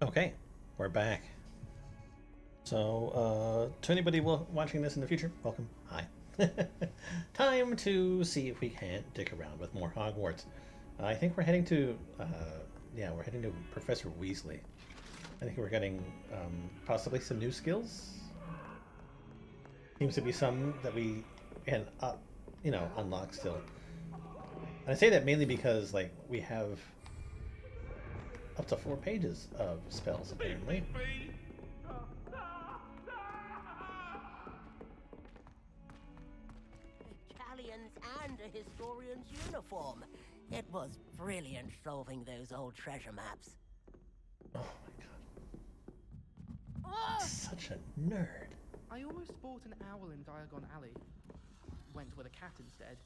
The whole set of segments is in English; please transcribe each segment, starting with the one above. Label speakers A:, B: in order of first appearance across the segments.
A: Okay, we're back. So, to anybody watching this in the future, welcome. Hi. Time to see if we can't dick around with more Hogwarts. I think we're heading to, yeah, we're heading to Professor Weasley. I think we're getting possibly some new skills. Seems to be some that we can, unlock still. And I say that mainly because, like, we have up to 4 pages of spells apparently.
B: Italians and a historian's uniform. It was brilliant solving those old treasure maps.
A: Oh my god. Such a nerd.
C: I almost bought an owl in Diagon Alley. Went with a cat instead.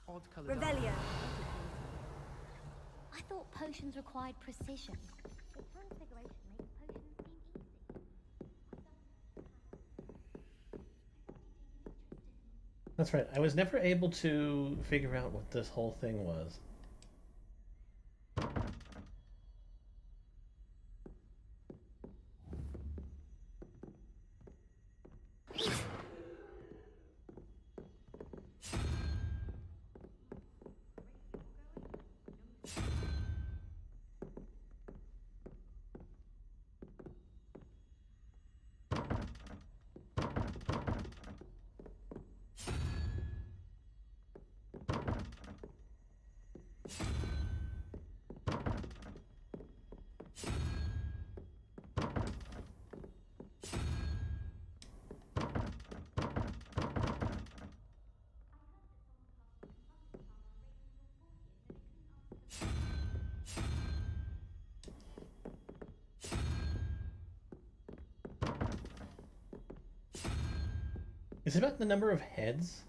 C: Odd colored.
D: Revelio. I thought potions required precision. But transfiguration makes potions seem easy.
A: That's right. I was never able to figure out what this whole thing was. Is it about the number of heads?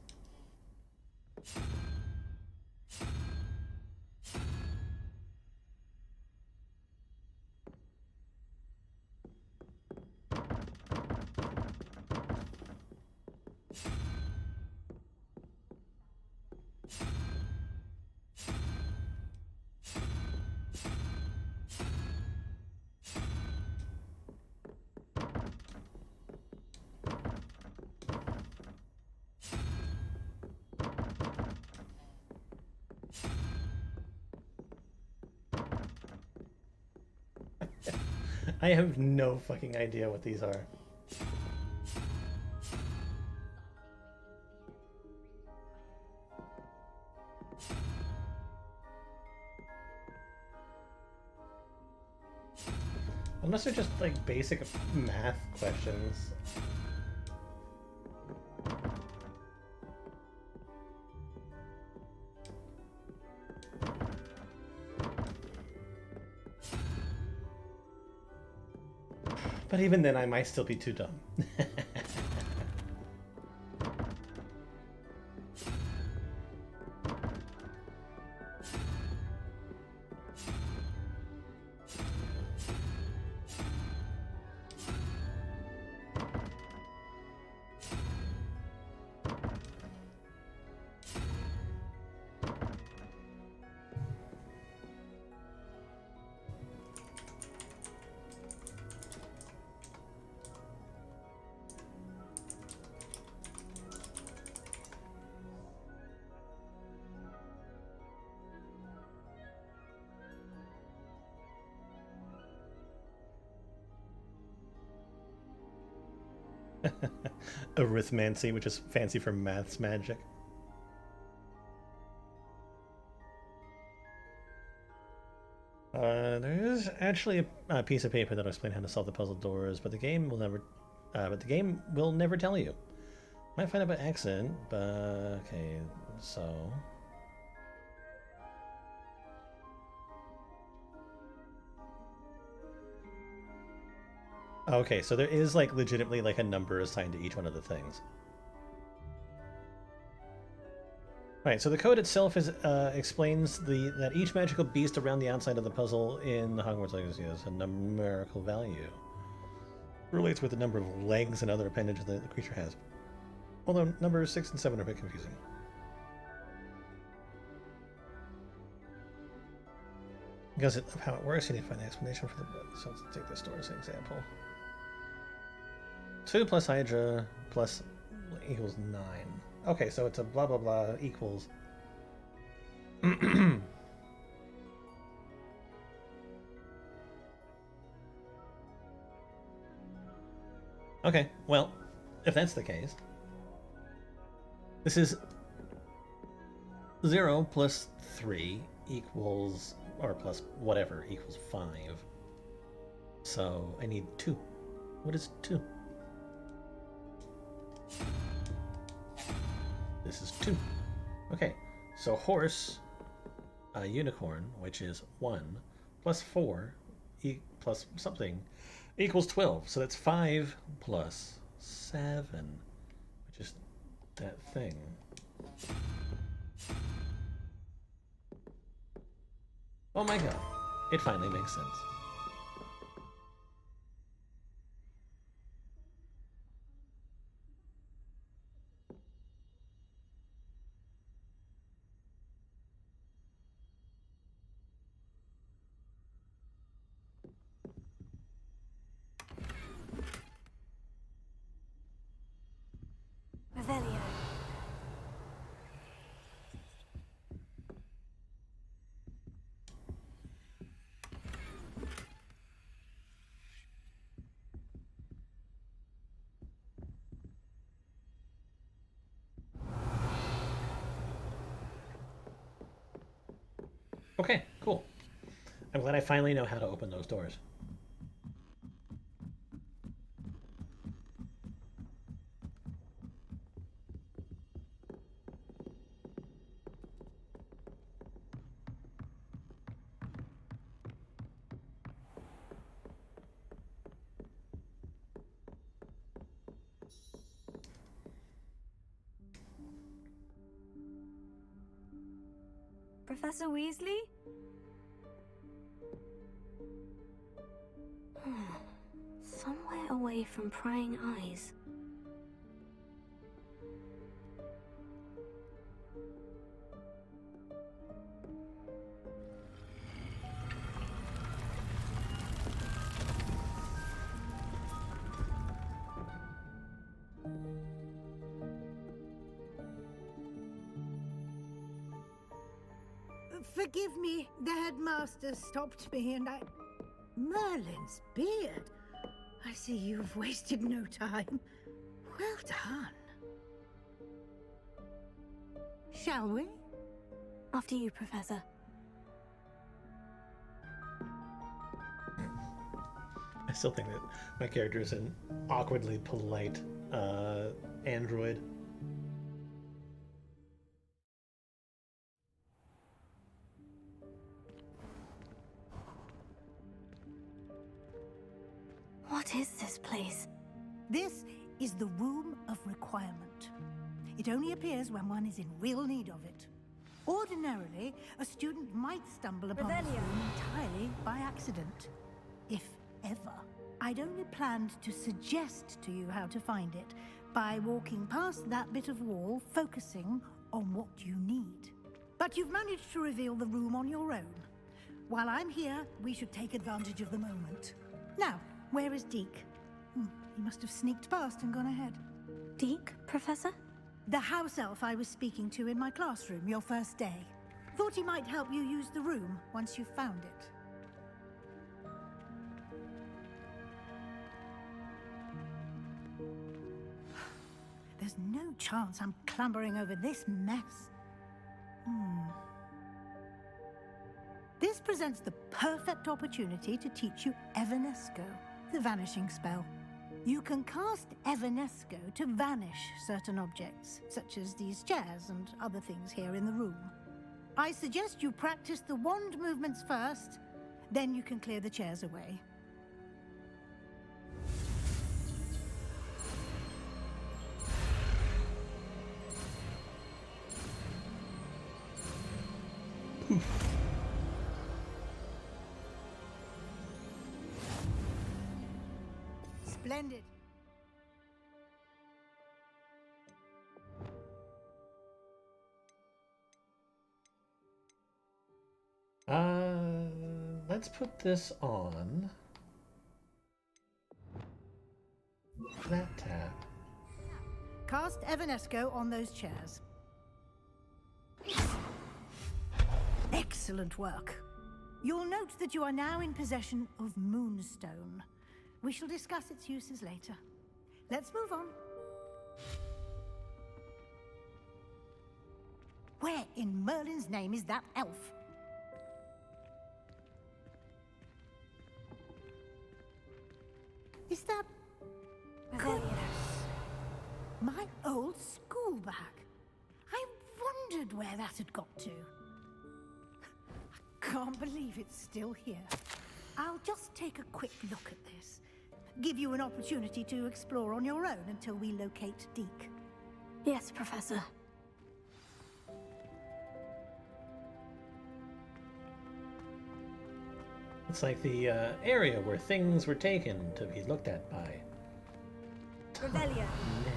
A: I have no fucking idea what these are. Unless they're just like basic math questions. But even then, I might still be too dumb. Arithmancy, which is fancy for maths magic. There is actually a piece of paper that will explain how to solve the puzzle doors, but the game will never tell you. Might find out by accident, but okay, so. Okay, so there is like legitimately like a number assigned to each one of the things. Right, so the code itself explains that each magical beast around the outside of the puzzle in the Hogwarts Legacy has a numerical value. It relates with the number of legs and other appendages that the creature has. Although numbers 6 and 7 are a bit confusing. Because of how it works, you need to find the explanation for the... So let's take this door as an example. 2 plus Hydra plus equals 9. Okay, so it's a blah blah blah equals... Okay, well, if that's the case, this is 0 plus 3 equals, or plus whatever, equals 5. So I need 2. What is 2? This is 2. Okay, so horse, unicorn, which is 1, plus 4, plus something, equals 12. So that's 5 plus 7, which is that thing. Oh my god. It finally makes sense.
D: Revelio.
A: Okay, cool. I'm glad I finally know how to open those doors.
D: Professor Weasley? Somewhere away from prying eyes.
E: Forgive me, the headmaster stopped me and I... Merlin's beard. I see you've wasted no time. Well done. Shall we?
D: After you, Professor.
A: I still think that my character is an awkwardly polite android.
D: What is this place?
E: This is the Room of Requirement. It only appears when one is in real need of it. Ordinarily, a student might stumble upon this
D: Revelio.
E: room entirely by accident. If ever. I'd only planned to suggest to you how to find it by walking past that bit of wall, focusing on what you need. But you've managed to reveal the room on your own. While I'm here, we should take advantage of the moment. Now, where is Deke? He must have sneaked past and gone ahead.
D: Deke, Professor?
E: The house elf I was speaking to in my classroom your first day. Thought he might help you use the room once you found it. There's no chance I'm clambering over this mess. This presents the perfect opportunity to teach you Evanesco, the vanishing spell. You can cast Evanesco to vanish certain objects, such as these chairs and other things here in the room. I suggest you practice the wand movements first, then you can clear the chairs away. Splendid.
A: let's put this on that tab.
E: Cast Evanesco on those chairs. Excellent work. You'll note that you are now in possession of Moonstone. We shall discuss its uses later. Let's move on. Where in Merlin's name is that elf? Is that... My old school bag. I wondered where that had got to. I can't believe it's still here. I'll just take a quick look at this. Give you an opportunity to explore on your own until we locate Deke.
D: Yes, Professor.
A: It's like the area where things were taken to be looked at by
D: Rebellion.
A: men.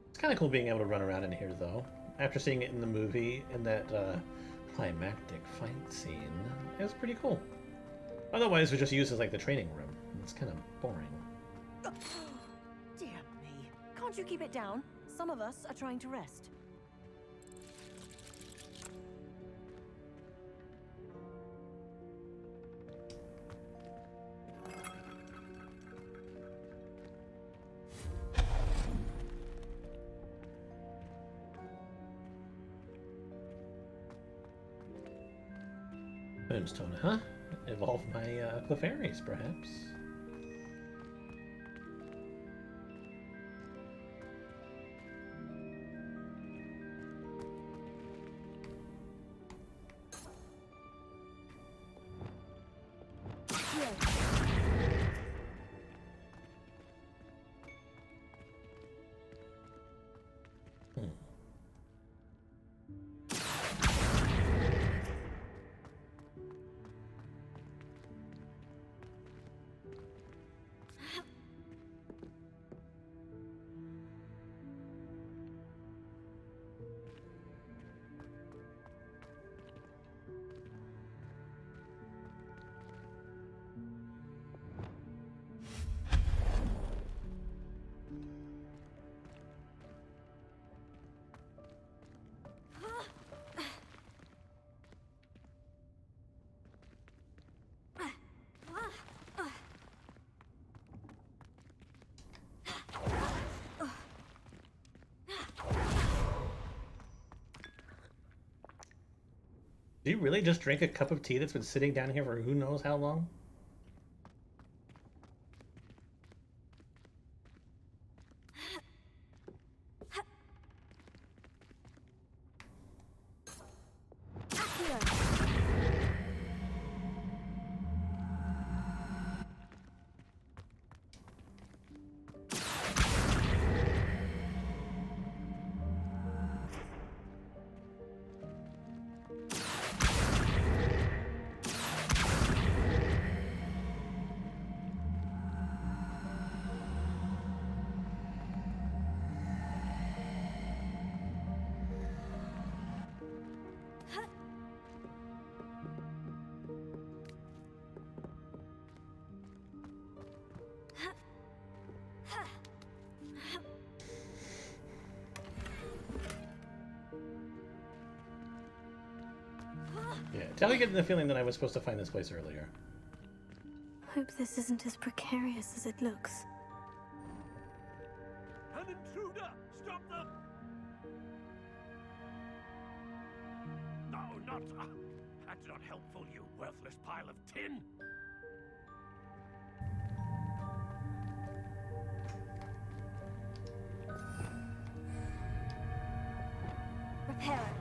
A: It's kind of cool being able to run around in here, though. After seeing it in the movie in that climactic fight scene, it was pretty cool. Otherwise, we just use it as like the training room. It's kind of boring.
F: Dear me. Can't you keep it down? Some of us are trying to rest.
A: Moonstone, huh? Evolve my Clefairies, perhaps. Do you really just drink a cup of tea that's been sitting down here for who knows how long? Yeah, tell me getting the feeling that I was supposed to find this place earlier.
D: Hope this isn't as precarious as it looks.
G: An intruder! Stop them! No, not... that's not helpful, you worthless pile of tin!
D: Repair it.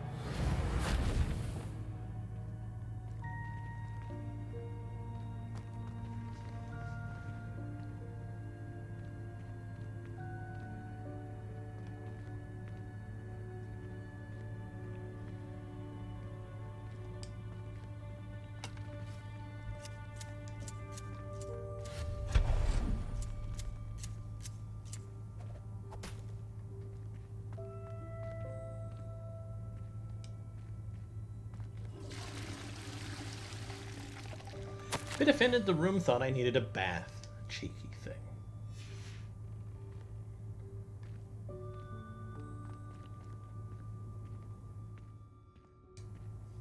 A: Bit offended the room thought I needed a bath. Cheeky thing.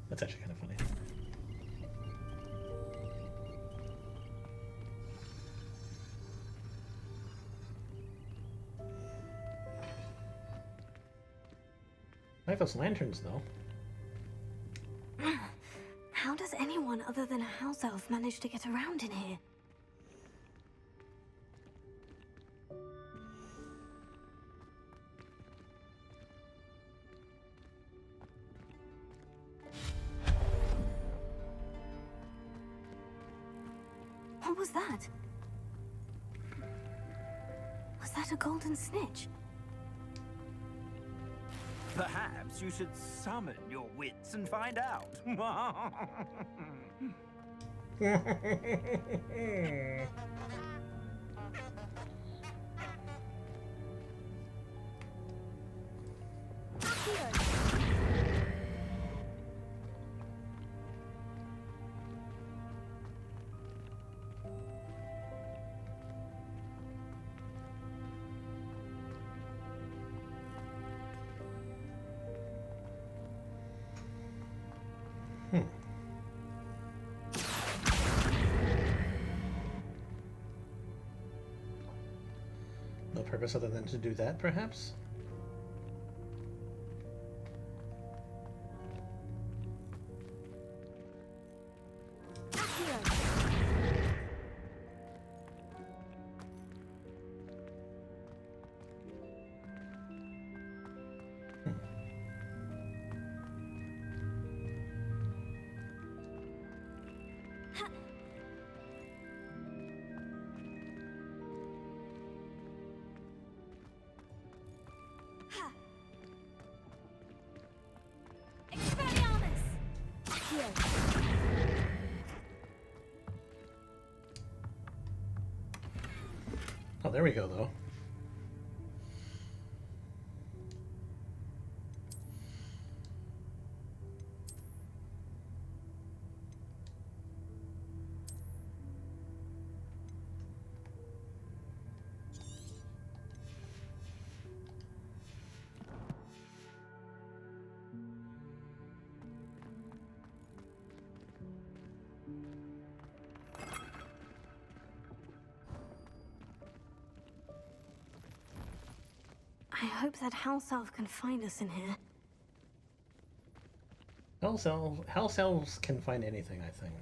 A: That's actually kind of funny. I like those lanterns, though.
D: How does anyone other than a house elf manage to get around in here? What was that? Was that a golden snitch?
G: Perhaps you should summon your wits and find out.
A: No purpose other than to do that, perhaps? Oh, there we go, though.
D: I hope that house elf can find us in here.
A: House elves can find anything, I think.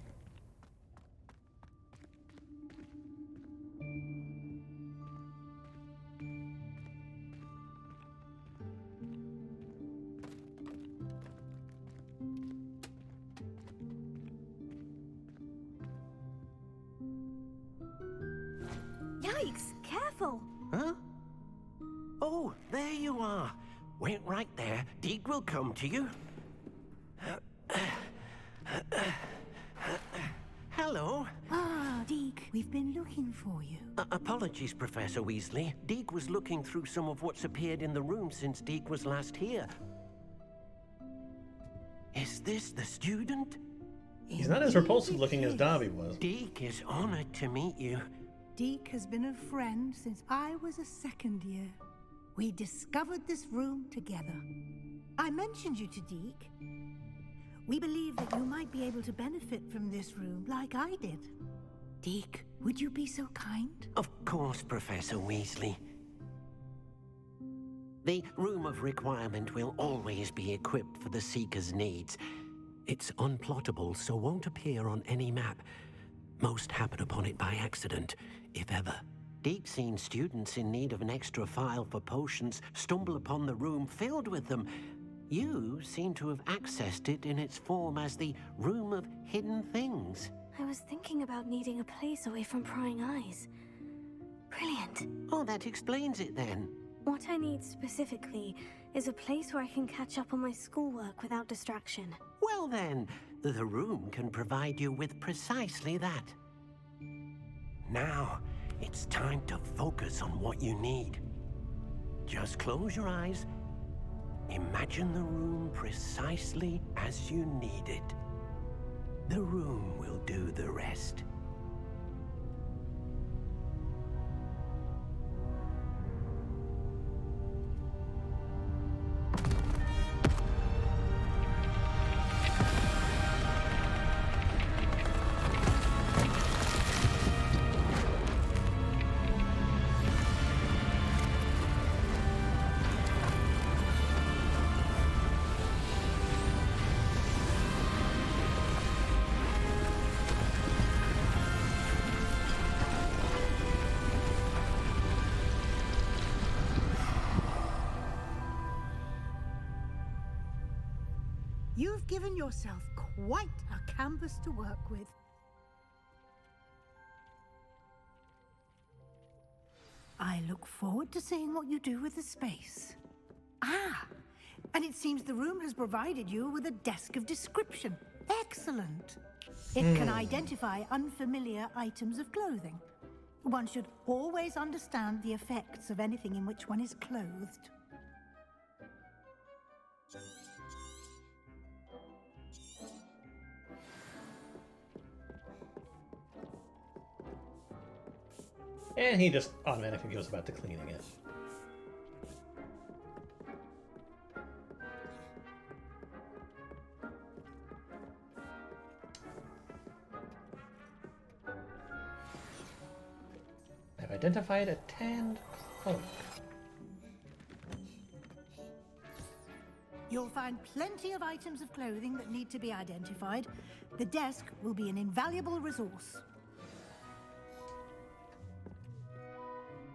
D: Yikes! Careful!
H: Huh? Oh, there you are. Wait right there. Deek will come to you. Hello.
E: Ah, Deke, we've been looking for you.
H: Apologies, Professor Weasley. Deek was looking through some of what's appeared in the room since Deek was last here. Is this the student?
A: He's not as repulsive looking as Dobby was.
H: Deek is honored to meet you.
E: Deke has been a friend since I was a second year. We discovered this room together. I mentioned you to Deke. We believe that you might be able to benefit from this room like I did. Deke, would you be so kind?
H: Of course, Professor Weasley. The Room of Requirement will always be equipped for the Seeker's needs. It's unplottable, so won't appear on any map. Most happen upon it by accident, if ever. Deke's seen students in need of an extra file for potions stumble upon the room filled with them. You seem to have accessed it in its form as the Room of Hidden Things.
D: I was thinking about needing a place away from prying eyes. Brilliant.
H: Oh, that explains it then.
D: What I need specifically is a place where I can catch up on my schoolwork without distraction.
H: Well then, the room can provide you with precisely that. Now, it's time to focus on what you need. Just close your eyes. Imagine the room precisely as you need it. The room will do the rest.
E: You've given yourself quite a canvas to work with. I look forward to seeing what you do with the space. Ah, and it seems the room has provided you with a desk of description. Excellent. It can identify unfamiliar items of clothing. One should always understand the effects of anything in which one is clothed.
A: And he just automatically goes about to cleaning it. I've identified a tanned cloak.
E: You'll find plenty of items of clothing that need to be identified. The desk will be an invaluable resource.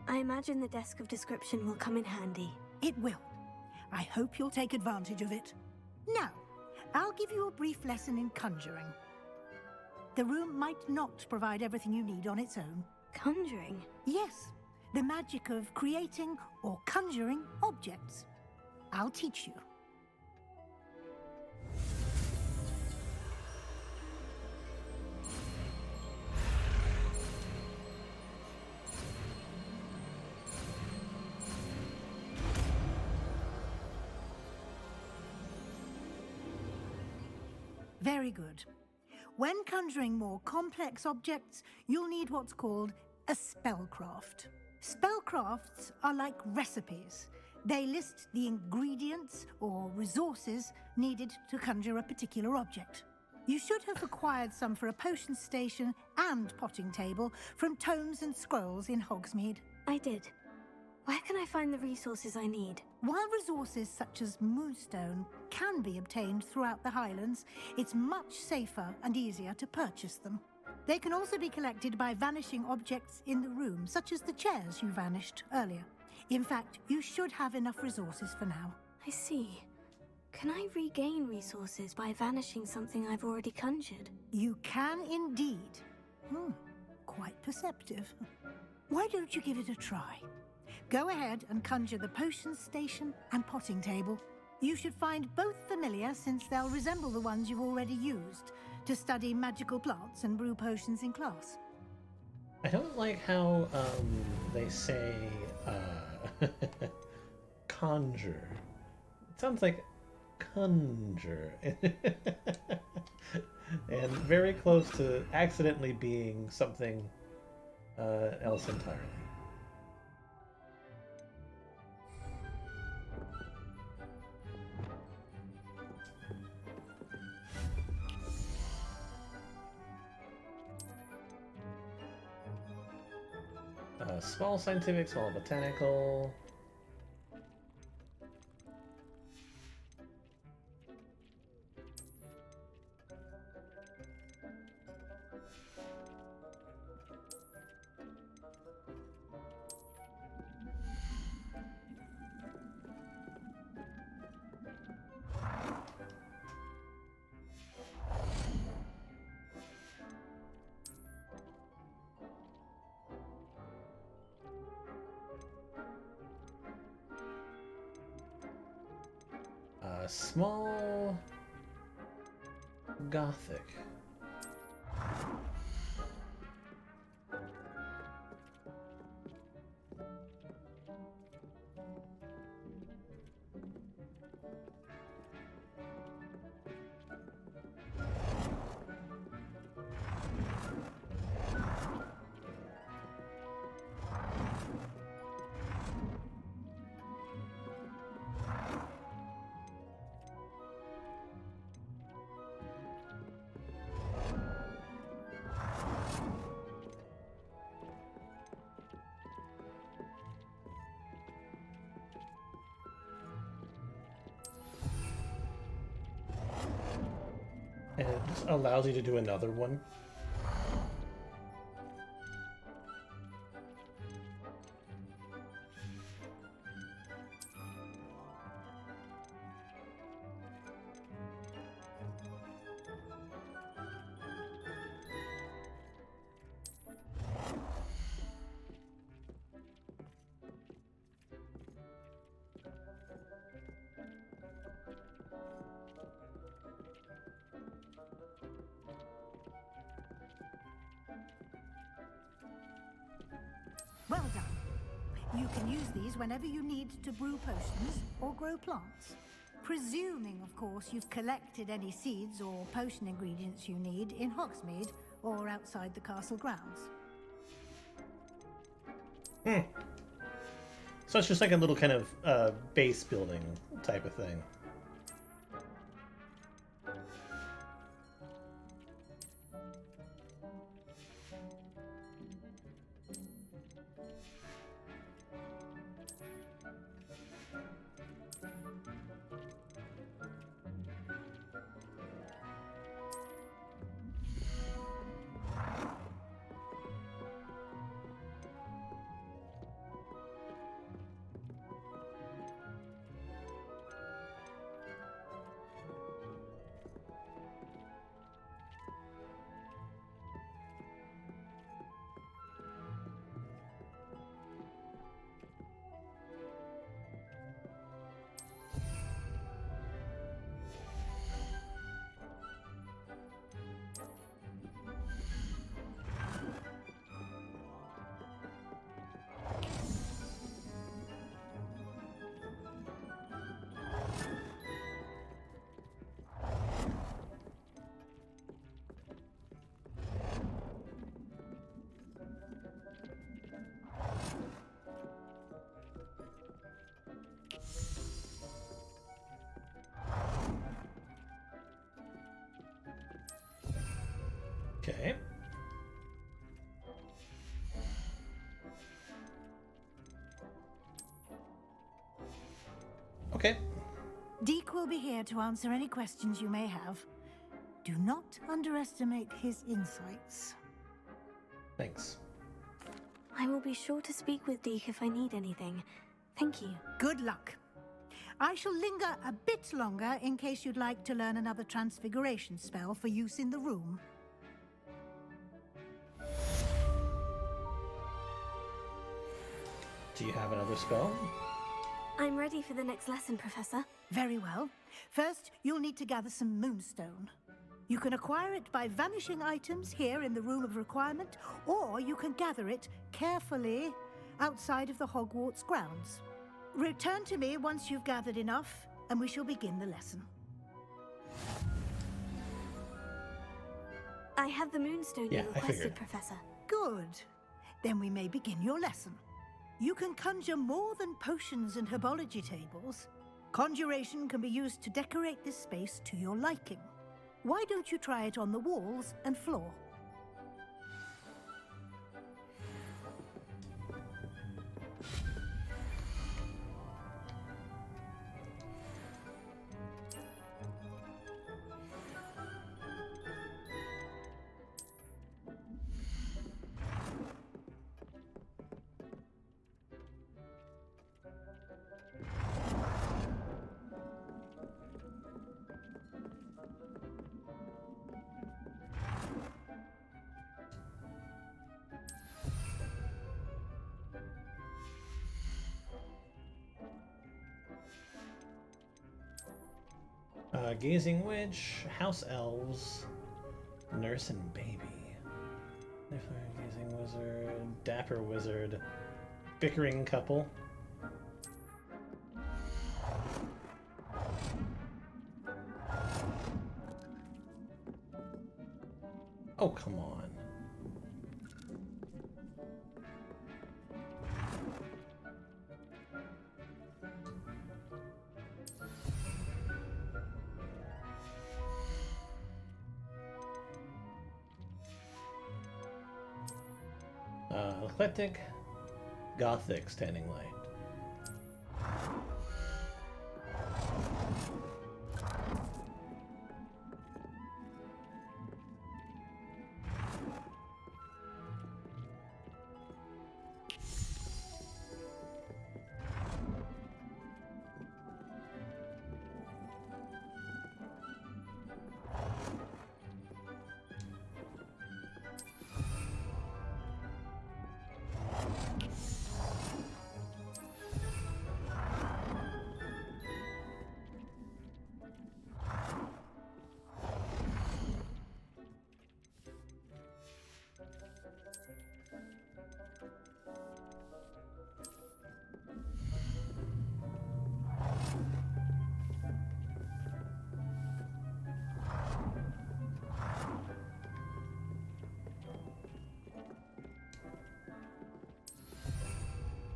D: I imagine the desk of description will come in handy.
E: It will. I hope you'll take advantage of it. Now, I'll give you a brief lesson in conjuring. The room might not provide everything you need on its own.
D: Conjuring?
E: Yes, the magic of creating or conjuring objects. I'll teach you. Very good. When conjuring more complex objects, you'll need what's called a spellcraft. Spellcrafts are like recipes. They list the ingredients or resources needed to conjure a particular object. You should have acquired some for a potion station and potting table from tomes and scrolls in Hogsmeade.
D: I did. Where can I find the resources I need?
E: While resources such as moonstone can be obtained throughout the Highlands, it's much safer and easier to purchase them. They can also be collected by vanishing objects in the room, such as the chairs you vanished earlier. In fact, you should have enough resources for now.
D: I see. Can I regain resources by vanishing something I've already conjured?
E: You can indeed. Quite perceptive. Why don't you give it a try? Go ahead and conjure the potion station and potting table. You should find both familiar, since they'll resemble the ones you've already used to study magical plants and brew potions in class.
A: I don't like how they say conjure. It sounds like conjure. And very close to accidentally being something else entirely. Small scientific, small botanical. Small Gothic. And it just allows you to do another one.
E: Well done. You can use these whenever you need to brew potions or grow plants. Presuming, of course, you've collected any seeds or potion ingredients you need in Hogsmeade or outside the castle grounds.
A: So it's just like a little kind of base building type of thing. Okay. Okay.
E: Deke will be here to answer any questions you may have. Do not underestimate his insights.
A: Thanks.
D: I will be sure to speak with Deke if I need anything. Thank you.
E: Good luck. I shall linger a bit longer in case you'd like to learn another transfiguration spell for use in the room.
A: Do you have another spell?
D: I'm ready for the next lesson, Professor.
E: Very well. First, you'll need to gather some moonstone. You can acquire it by vanishing items here in the Room of Requirement, or you can gather it carefully outside of the Hogwarts grounds. Return to me once you've gathered enough, and we shall begin the lesson.
D: I have the moonstone
A: Yeah,
D: you
A: I
D: requested,
A: figured.
D: Professor.
E: Good. Then we may begin your lesson. You can conjure more than potions and herbology tables. Conjuration can be used to decorate this space to your liking. Why don't you try it on the walls and floor?
A: Gazing Witch, House Elves, Nurse and Baby. Gazing Wizard, Dapper Wizard, Bickering Couple. Oh, come on. Eclectic, Gothic, Standing Light.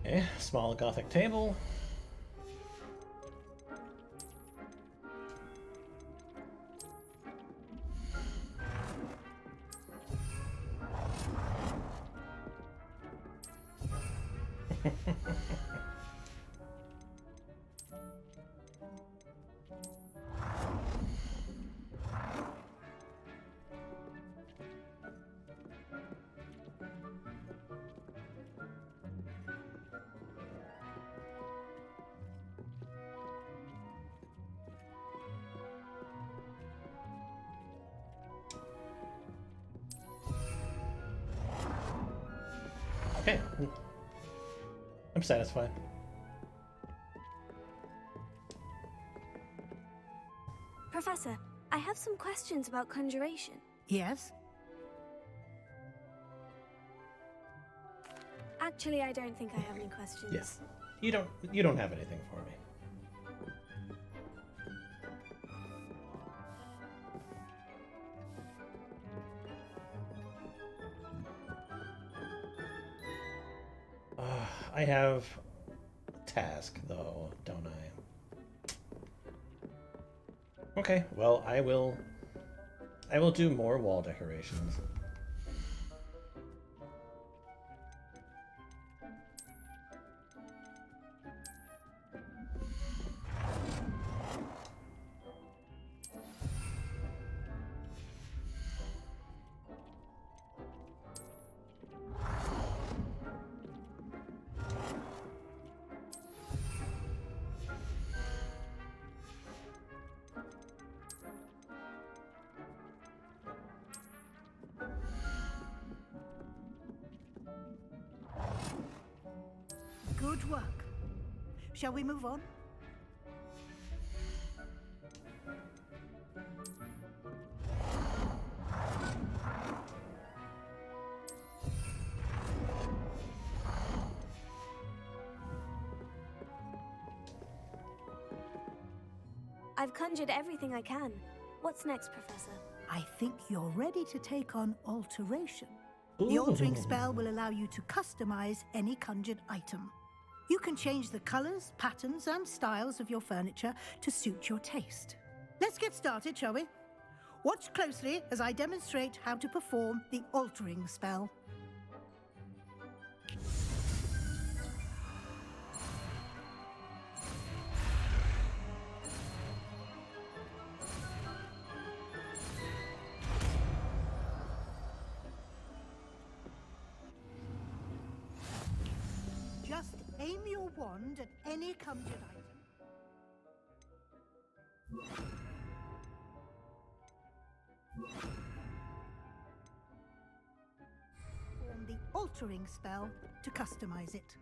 A: Okay, small Gothic table. Okay. I'm satisfied.
D: Professor, I have some questions about conjuration.
E: Yes?
D: Actually, I don't think I have any questions.
A: Yes. You don't have anything for me. I have a task, though, don't I? Okay, well, I will do more wall decorations.
E: Good work. Shall we move on?
D: I've conjured everything I can. What's next, Professor?
E: I think you're ready to take on alteration. The altering spell will allow you to customize any conjured item. You can change the colors, patterns, and styles of your furniture to suit your taste. Let's get started, shall we? Watch closely as I demonstrate how to perform the altering spell. Just aim your wand at any conjured item. Form the altering spell to customize it.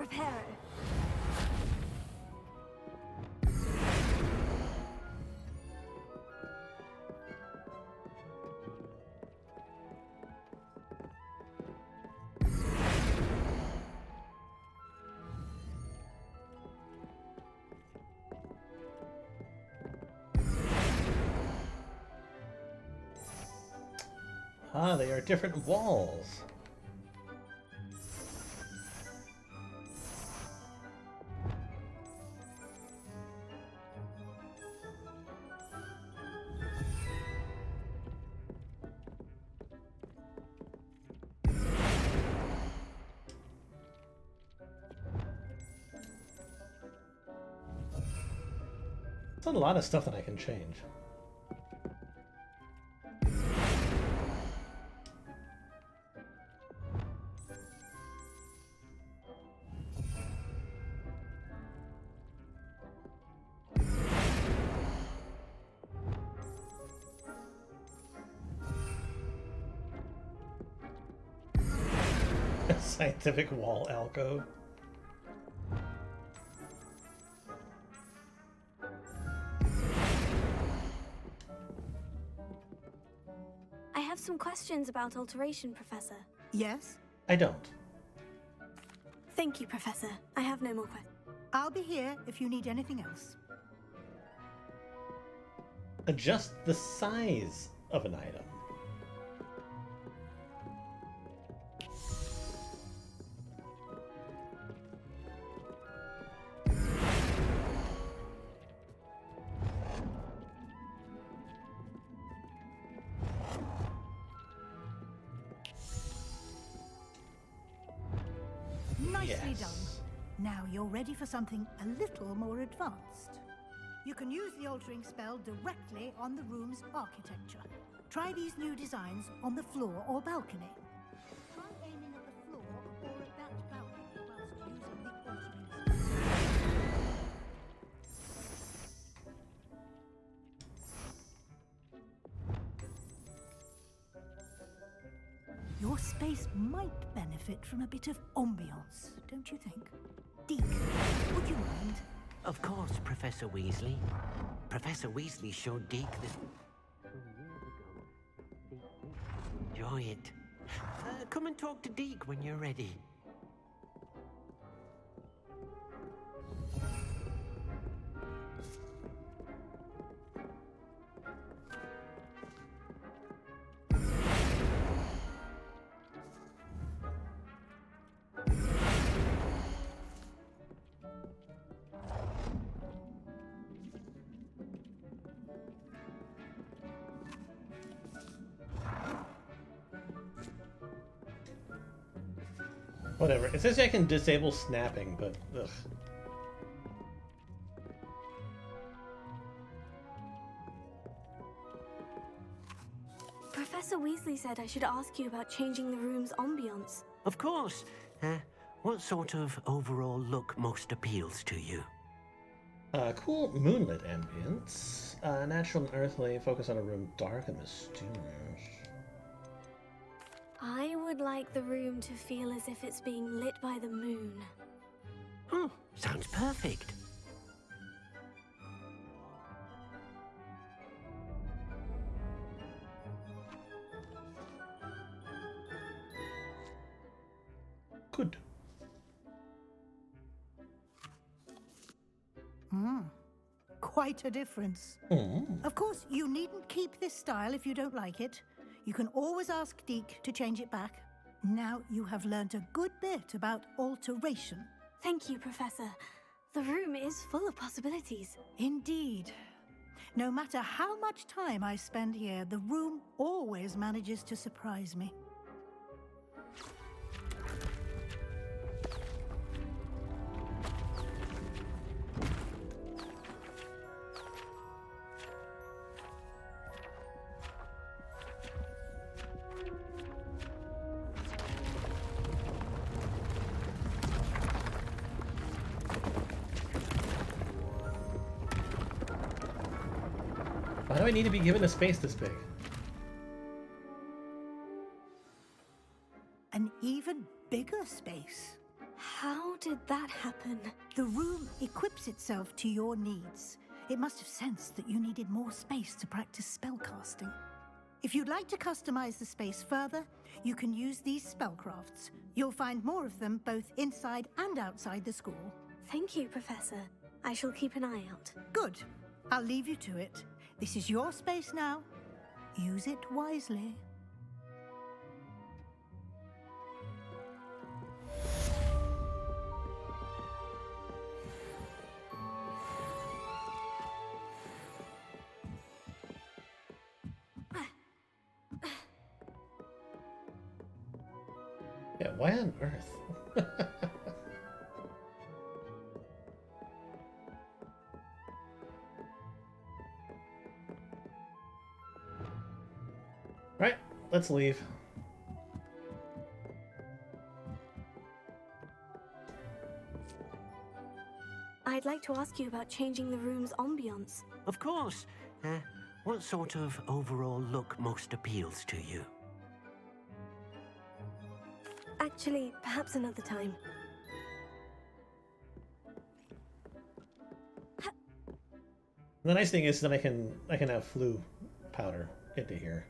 D: Reparo.
A: Ah, they are different walls. There's a lot of stuff that I can change. Scientific wall alcove.
D: I have some questions about alteration, Professor.
E: Yes?
A: I don't.
D: Thank you, Professor. I have no more questions.
E: I'll be here if you need anything else.
A: Adjust the size of an item.
E: Nicely
A: Yes.
E: done. Now you're ready for something a little more advanced. You can use the altering spell directly on the room's architecture. Try these new designs on the floor or balcony. Try aiming at the floor or at that balcony whilst using the altering spell. Your space might benefit from a bit of ambiance, don't you think? Deke, would you mind?
H: Of course, Professor Weasley. Professor Weasley showed Deke this 2 years ago. Deke, enjoy it. Come and talk to Deke when you're ready.
A: Whatever. It says I can disable snapping, but ugh.
D: Professor Weasley said I should ask you about changing the room's ambiance.
H: Of course. What sort of overall look most appeals to you?
A: Cool moonlit ambience. Natural and earthly. Focus on a room dark and mysterious.
D: I would like the room to feel as if it's being lit by the moon.
H: Oh, sounds perfect.
A: Good.
E: Quite a difference. Of course, you needn't keep this style if you don't like it. You can always ask Deke to change it back. Now you have learnt a good bit about alteration.
D: Thank you, Professor. The room is full of possibilities.
E: Indeed. No matter how much time I spend here, the room always manages to surprise me.
A: Why do I need to be given a space this big?
E: An even bigger space.
D: How did that happen?
E: The room equips itself to your needs. It must have sensed that you needed more space to practice spellcasting. If you'd like to customize the space further, you can use these spellcrafts. You'll find more of them both inside and outside the school.
D: Thank you, Professor. I shall keep an eye out.
E: Good. I'll leave you to it. This is your space now. Use it wisely.
A: Yeah, why on earth? Right, let's leave.
D: I'd like to ask you about changing the room's ambiance.
H: Of course. What sort of overall look most appeals to you?
D: Actually, perhaps another time.
A: The nice thing is that I can have flu powder into here.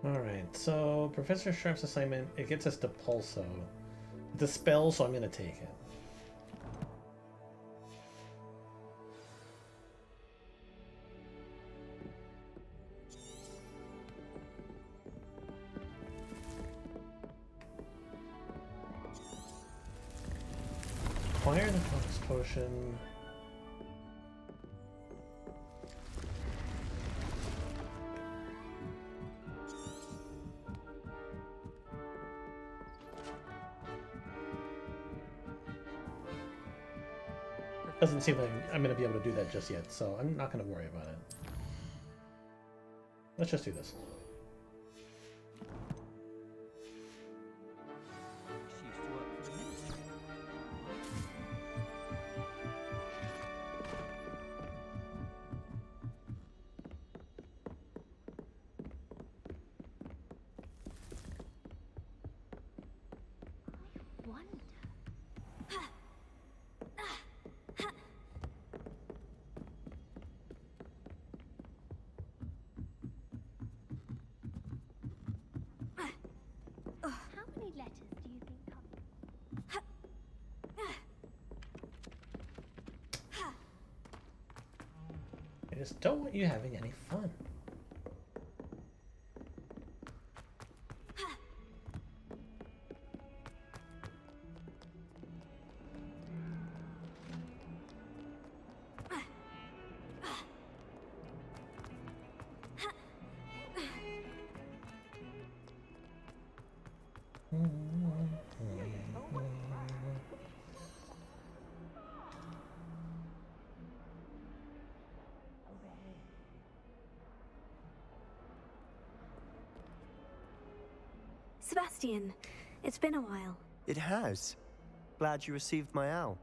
A: Alright, so Professor Sharp's assignment, it gets us to Pulso. It's a spell, so I'm gonna take it. Acquire the Focus Potion. Doesn't seem like I'm going to be able to do that just yet, so I'm not going to worry about it. Let's just do this. I just don't want you having any fun.
D: Sebastian, it's been a while.
I: It has. Glad you received my owl.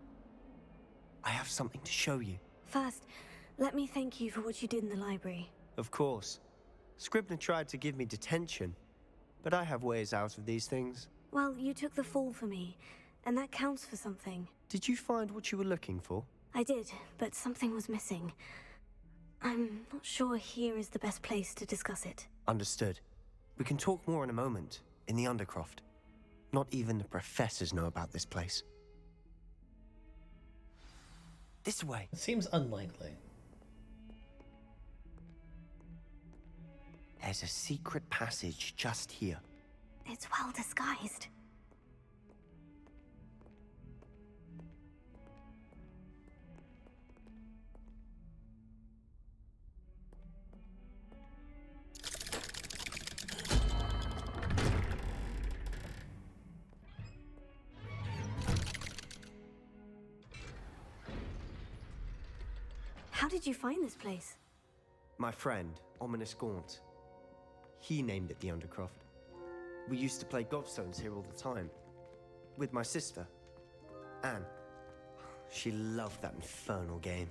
I: I have something to show you.
D: First, let me thank you for what you did in the library.
I: Of course. Scribner tried to give me detention, but I have ways out of these things.
D: Well, you took the fall for me, and that counts for something.
I: Did you find what you were looking for?
D: I did, but something was missing. I'm not sure here is the best place to discuss it.
I: Understood. We can talk more in a moment, in the Undercroft. Not even the professors know about this place. This way.
A: It seems unlikely.
I: There's a secret passage just here.
D: It's well disguised. How did you find this place?
I: My friend, Ominous Gaunt. He named it the Undercroft. We used to play gobstones here all the time. With my sister, Anne. She loved that infernal game.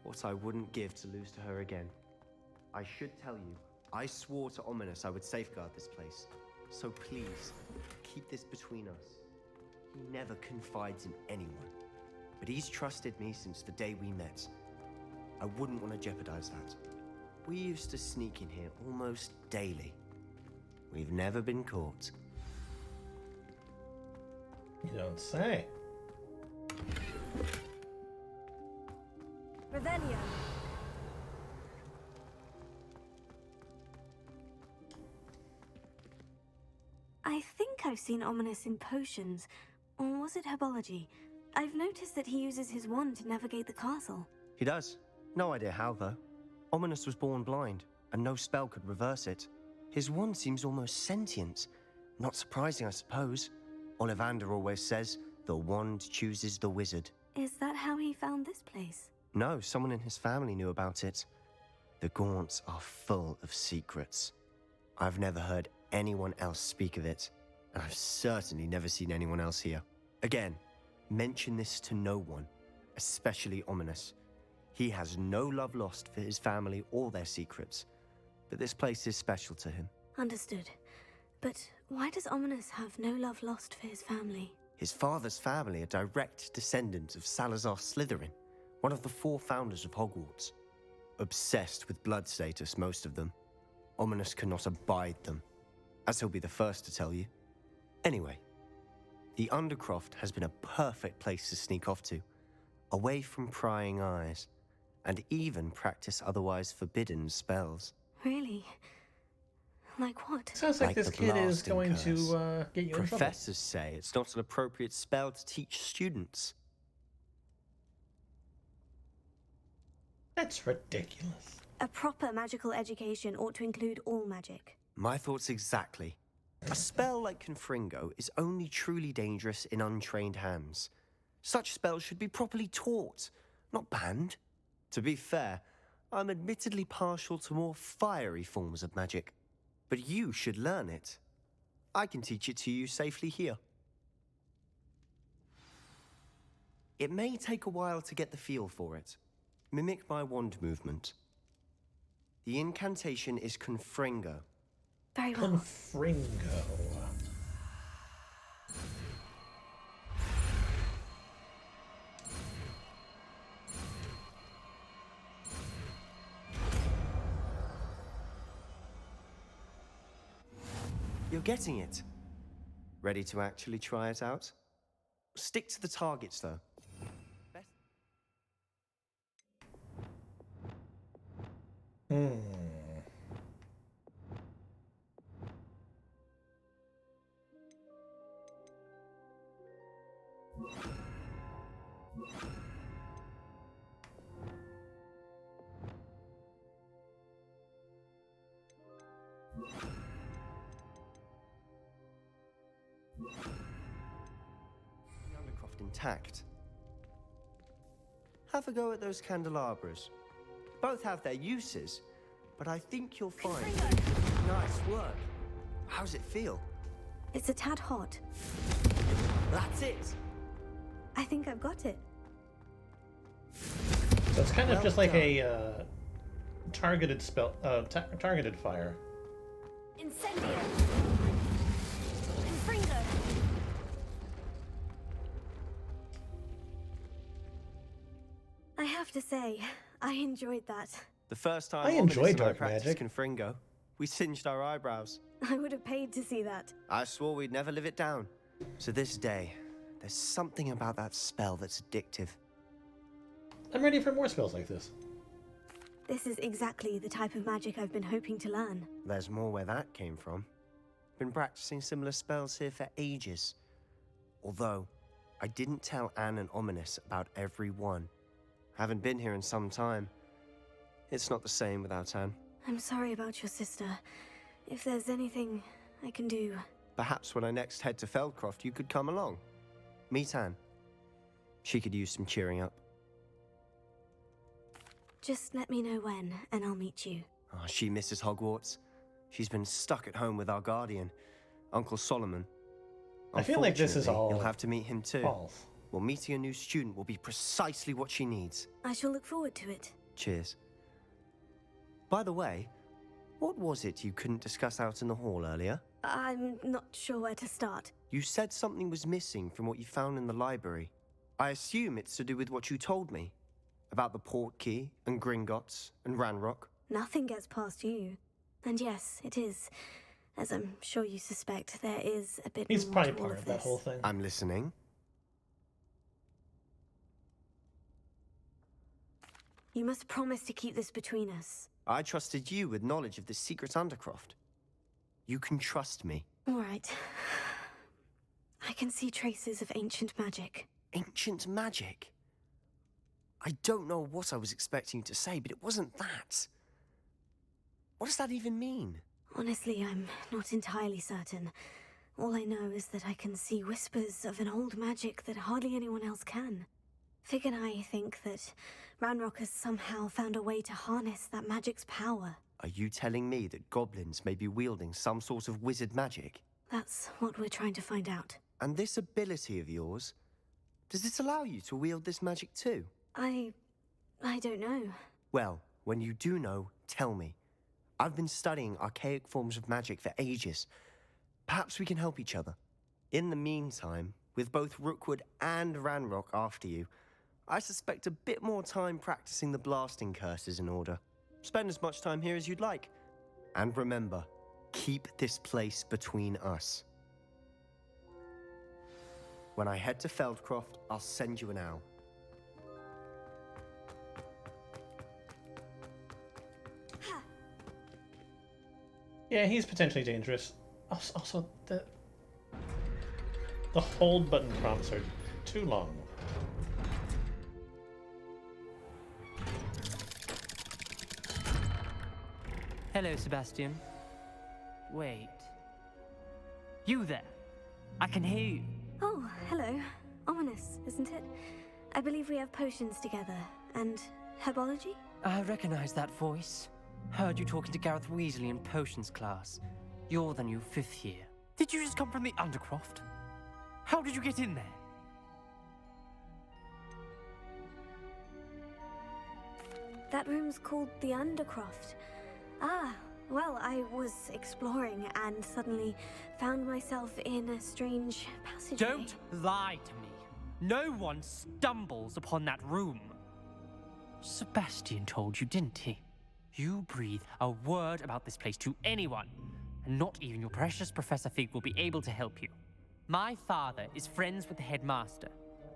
I: What I wouldn't give to lose to her again. I should tell you, I swore to Ominous I would safeguard this place. So please, keep this between us. He never confides in anyone. But he's trusted me since the day we met. I wouldn't want to jeopardize that. We used to sneak in here almost daily. We've never been caught.
A: You don't say.
D: Revelio. I think I've seen Ominous in potions. Or was it herbology? I've noticed that he uses his wand to navigate the castle.
I: He does. No idea how, though. Ominous was born blind, and no spell could reverse it. His wand seems almost sentient. Not surprising, I suppose. Ollivander always says, the wand chooses the wizard.
D: Is that how he found this place?
I: No, someone in his family knew about it. The Gaunts are full of secrets. I've never heard anyone else speak of it, and I've certainly never seen anyone else here. Again, mention this to no one, especially Ominous. He has no love lost for his family or their secrets, but this place is special to him.
D: Understood. But why does Ominous have no love lost for his family?
I: His father's family are direct descendants of Salazar Slytherin, one of the 4 founders of Hogwarts. Obsessed with blood status, most of them. Ominous cannot abide them, as he'll be the first to tell you. Anyway, the Undercroft has been a perfect place to sneak off to, away from prying eyes, and even practice otherwise forbidden spells.
D: Really? Like what?
A: Sounds like
I: Like
A: this
I: the
A: kid is
I: blasting
A: going
I: curse.
A: to get you in trouble.
I: Professors say it's not an appropriate spell to teach students.
A: That's ridiculous.
D: A proper magical education ought to include all magic.
I: My thoughts exactly. A spell like Confringo is only truly dangerous in untrained hands. Such spells should be properly taught, not banned. To be fair, I'm admittedly partial to more fiery forms of magic. But you should learn it. I can teach it to you safely here. It may take a while to get the feel for it. Mimic my wand movement. The incantation is Confringo.
D: Very well.
A: Confringo.
I: You're getting it. Ready to actually try it out? Stick to the targets, though. The Undercroft intact. Have a go at those candelabras. Both have their uses, but I think you'll find... Nice work. How's it feel?
D: It's a tad hot.
I: That's it.
D: I think I've got it.
A: So it's kind of
I: Well
A: just like
I: done.
A: a targeted spell, targeted fire.
D: Incendio! Confringo! I have to say, I enjoyed that.
I: The first time
A: I enjoy
I: Ominous and
A: dark
I: practiced
A: magic.
I: Confringo, we singed our eyebrows.
D: I would have paid to see that.
I: I swore we'd never live it down. To this day, there's something about that spell that's addictive.
A: I'm ready for more spells like this.
D: This is exactly the type of magic I've been hoping to learn.
I: There's more where that came from. Been practicing similar spells here for ages. Although, I didn't tell Anne and Ominous about every one. Haven't been here in some time. It's not the same without Anne.
D: I'm sorry about your sister. If there's anything I can do...
I: Perhaps when I next head to Feldcroft, you could come along. Meet Anne. She could use some cheering up.
D: Just let me know when, and I'll meet you.
I: Oh, she misses Hogwarts. She's been stuck at home with our guardian, Uncle Solomon.
A: I feel like this is
I: Unfortunately,
A: all
I: you'll have to meet him too.
A: false.
I: Well, meeting a new student will be precisely what she needs.
D: I shall look forward to it.
I: Cheers. By the way, what was it you couldn't discuss out in the hall earlier?
D: I'm not sure where to start.
I: You said something was missing from what you found in the library. I assume it's to do with what you told me. About the port key, and Gringotts, and Ranrock.
D: Nothing gets past you. And yes, it is, as I'm sure you suspect, there is a bit
A: He's
D: more
A: probably
D: to all
A: part
D: of
A: of that
D: this.
A: whole thing.
I: I'm listening.
D: You must promise to keep this between us.
I: I trusted you with knowledge of this secret undercroft. You can trust me.
D: All right. I can see traces of ancient magic.
I: Ancient magic? I don't know what I was expecting you to say, but it wasn't that. What does that even mean?
D: Honestly, I'm not entirely certain. All I know is that I can see whispers of an old magic that hardly anyone else can. Fig and I think that Ranrock has somehow found a way to harness that magic's power.
I: Are you telling me that goblins may be wielding some sort of wizard magic?
D: That's what we're trying to find out.
I: And this ability of yours, does it allow you to wield this magic too?
D: I don't know.
I: Well, when you do know, tell me. I've been studying archaic forms of magic for ages. Perhaps we can help each other. In the meantime, with both Rookwood and Ranrock after you, I suspect a bit more time practicing the blasting curse is in order. Spend as much time here as you'd like. And remember, keep this place between us. When I head to Feldcroft, I'll send you an owl.
A: Yeah, he's potentially dangerous. Also, the hold button prompts are too long.
J: Hello, Sebastian. Wait. You there? I can hear you.
D: Oh, hello. Ominous, isn't it? I believe we have potions together. And herbology?
J: I recognize that voice. Heard you talking to Gareth Weasley in potions class. You're the new 5th year. Did you just come from the Undercroft? How did you get in there?
D: That room's called the Undercroft. Ah, well, I was exploring and suddenly found myself in a strange passageway.
J: Don't lie to me. No one stumbles upon that room. Sebastian told you, didn't he? You breathe a word about this place to anyone, and not even your precious Professor Fig will be able to help you. My father is friends with the headmaster.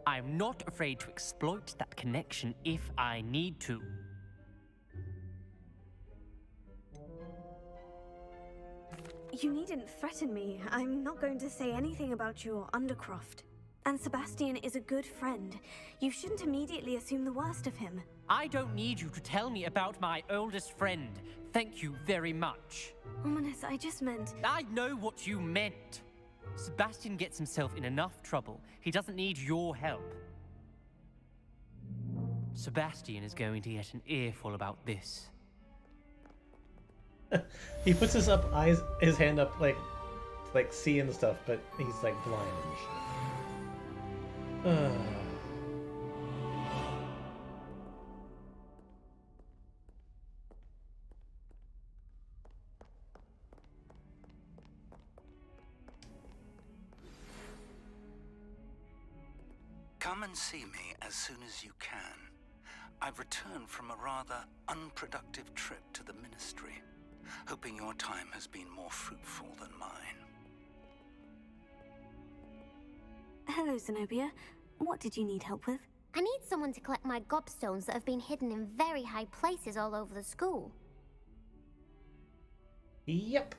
J: I am not afraid to exploit that connection if I need to.
D: You needn't threaten me. I'm not going to say anything about your Undercroft. And Sebastian is a good friend. You shouldn't immediately assume the worst of him.
J: I don't need you to tell me about my oldest friend. Thank you very much.
D: Ominous, I just meant...
J: I know what you meant. Sebastian gets himself in enough trouble. He doesn't need your help. Sebastian is going to get an earful about this.
A: He puts his hand up like seeing stuff, but he's like blind and shit.
K: Come and see me as soon as you can. I've returned from a rather unproductive trip to the Ministry, hoping your time has been more fruitful than mine.
D: Hello, Zenobia. What did you need help with?
L: I need someone to collect my gobstones that have been hidden in very high places all over the school.
A: Yep.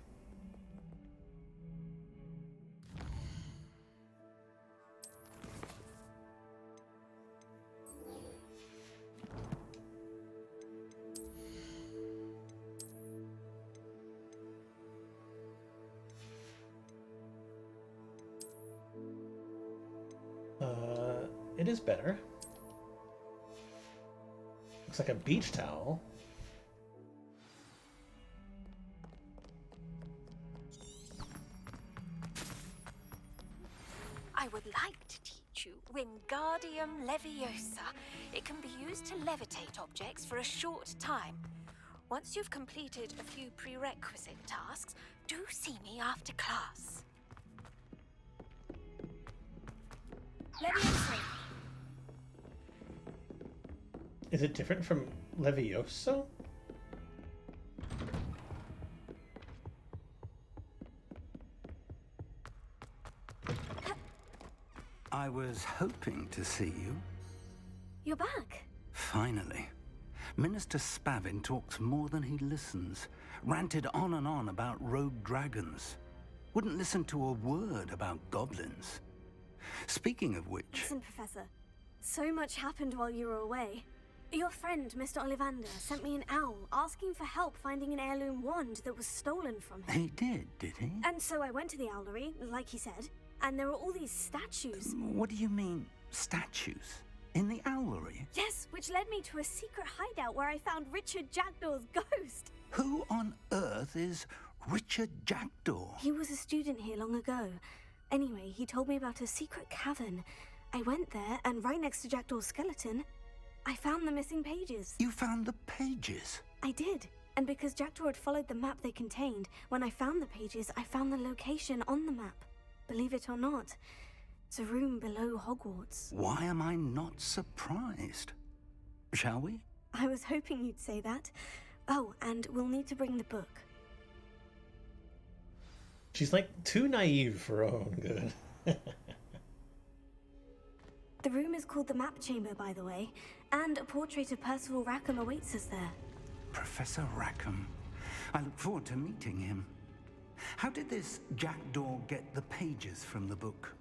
A: It is better. Looks like a beach towel.
M: I would like to teach you Wingardium Leviosa. It can be used to levitate objects for a short time. Once you've completed a few prerequisite tasks, do see me after class. Leviosa.
A: Is it different from Levioso?
K: I was hoping to see you.
D: You're back.
K: Finally. Minister Spavin talks more than he listens. Ranted on and on about rogue dragons. Wouldn't listen to a word about goblins. Speaking of which...
D: Listen, Professor. So much happened while you were away. Your friend, Mr. Ollivander, sent me an owl asking for help finding an heirloom wand that was stolen from him.
K: He did he?
D: And so I went to the owlery, like he said, and there were all these statues.
K: What do you mean, statues? In the owlery?
D: Yes, which led me to a secret hideout where I found Richard Jackdaw's ghost.
K: Who on earth is Richard Jackdaw?
D: He was a student here long ago. Anyway, he told me about a secret cavern. I went there, and right next to Jackdaw's skeleton, I found the missing pages.
K: You found the pages?
D: I did. And because Jackdaw had followed the map they contained, when I found the pages, I found the location on the map. Believe it or not, it's a room below Hogwarts.
K: Why am I not surprised? Shall we?
D: I was hoping you'd say that. Oh, and we'll need to bring the book.
A: She's like too naive for her own good.
D: The room is called the Map Chamber, by the way, and a portrait of Percival Rackham awaits us there.
K: Professor Rackham. I look forward to meeting him. How did this Jackdaw get the pages from the book?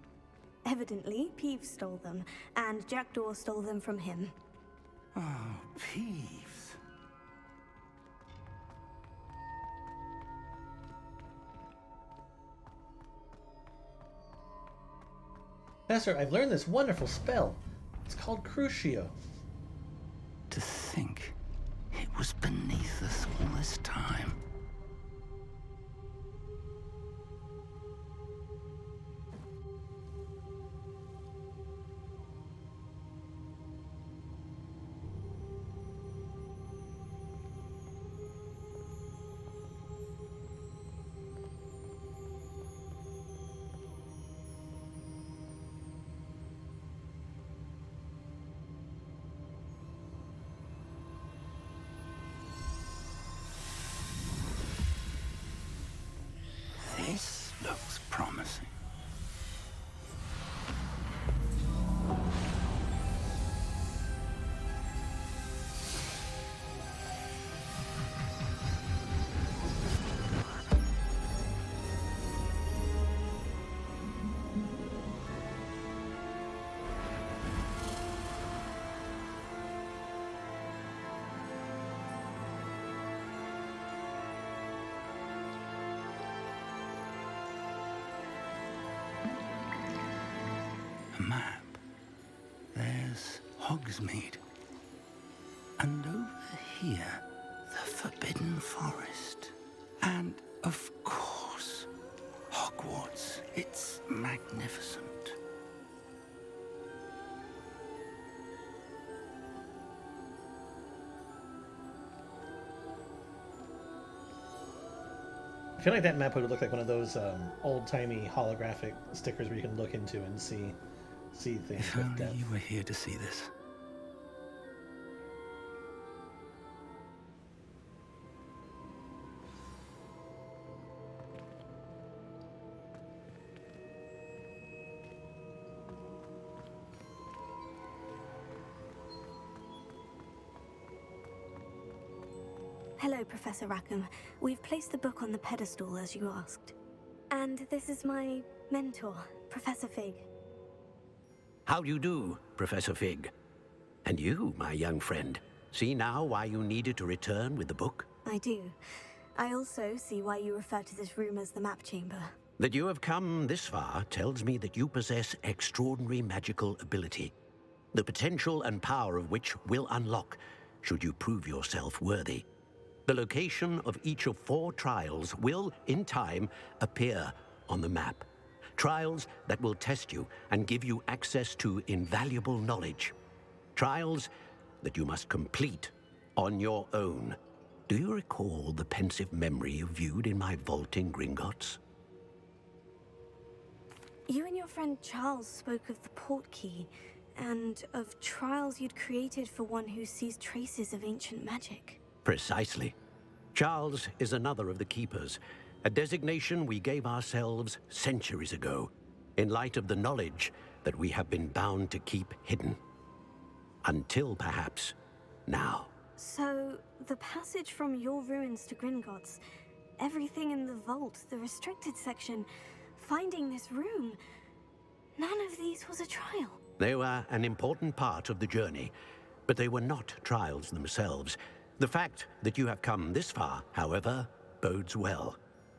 D: Evidently, Peeves stole them, and Jackdaw stole them from him.
K: Oh, Peeves.
A: Professor, I've learned this wonderful spell. It's called Crucio.
K: To think it was beneath us all this time. This looks promising. A map. There's Hogsmeade. And over here, the Forbidden Forest. And, of course, Hogwarts. It's magnificent.
A: I feel like that map would look like one of those old-timey holographic stickers where you can look into and see things
K: If
A: with
K: only
A: depth.
K: you were here to see this.
D: Hello, Professor Rackham. We've placed the book on the pedestal, as you asked. And this is my mentor, Professor Fig.
H: How do you do, Professor Fig? And you, my young friend, see now why you needed to return with the book?
D: I do. I also see why you refer to this room as the Map Chamber.
H: That you have come this far tells me that you possess extraordinary magical ability, the potential and power of which will unlock should you prove yourself worthy. The location of each of 4 trials will, in time, appear on the map. Trials that will test you and give you access to invaluable knowledge. Trials that you must complete on your own. Do you recall the pensive memory you viewed in my vault in Gringotts?
D: You and your friend Charles spoke of the portkey, and of trials you'd created for one who sees traces of ancient magic.
H: Precisely. Charles is another of the Keepers, a designation we gave ourselves centuries ago, in light of the knowledge that we have been bound to keep hidden. Until perhaps now.
D: So, the passage from your ruins to Gringotts, everything in the vault, the restricted section, finding this room, none of these was a trial.
H: They were an important part of the journey, but they were not trials themselves. The fact that you have come this far, however, bodes well.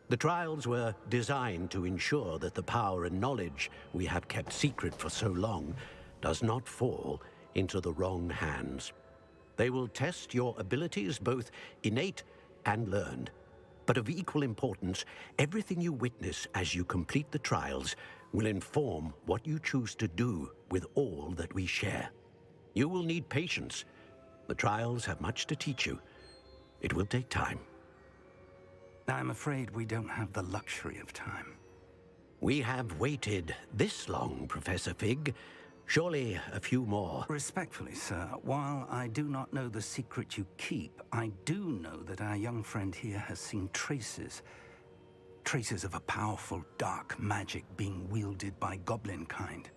H: The trials were designed to ensure that the power and knowledge we have kept secret for so long does not fall into the wrong hands. They will test your abilities, both innate and learned. But of equal importance, everything you witness as you complete the trials will inform what you choose to do with all that we share. You will need patience. The trials have much to teach you. It will take time.
K: I'm afraid we don't have the luxury of time.
H: We have waited this long, Professor Fig. Surely a few more.
K: Respectfully, sir, while I do not know the secret you keep, I do know that our young friend here has seen traces. Traces of a powerful dark magic being wielded by goblin kind.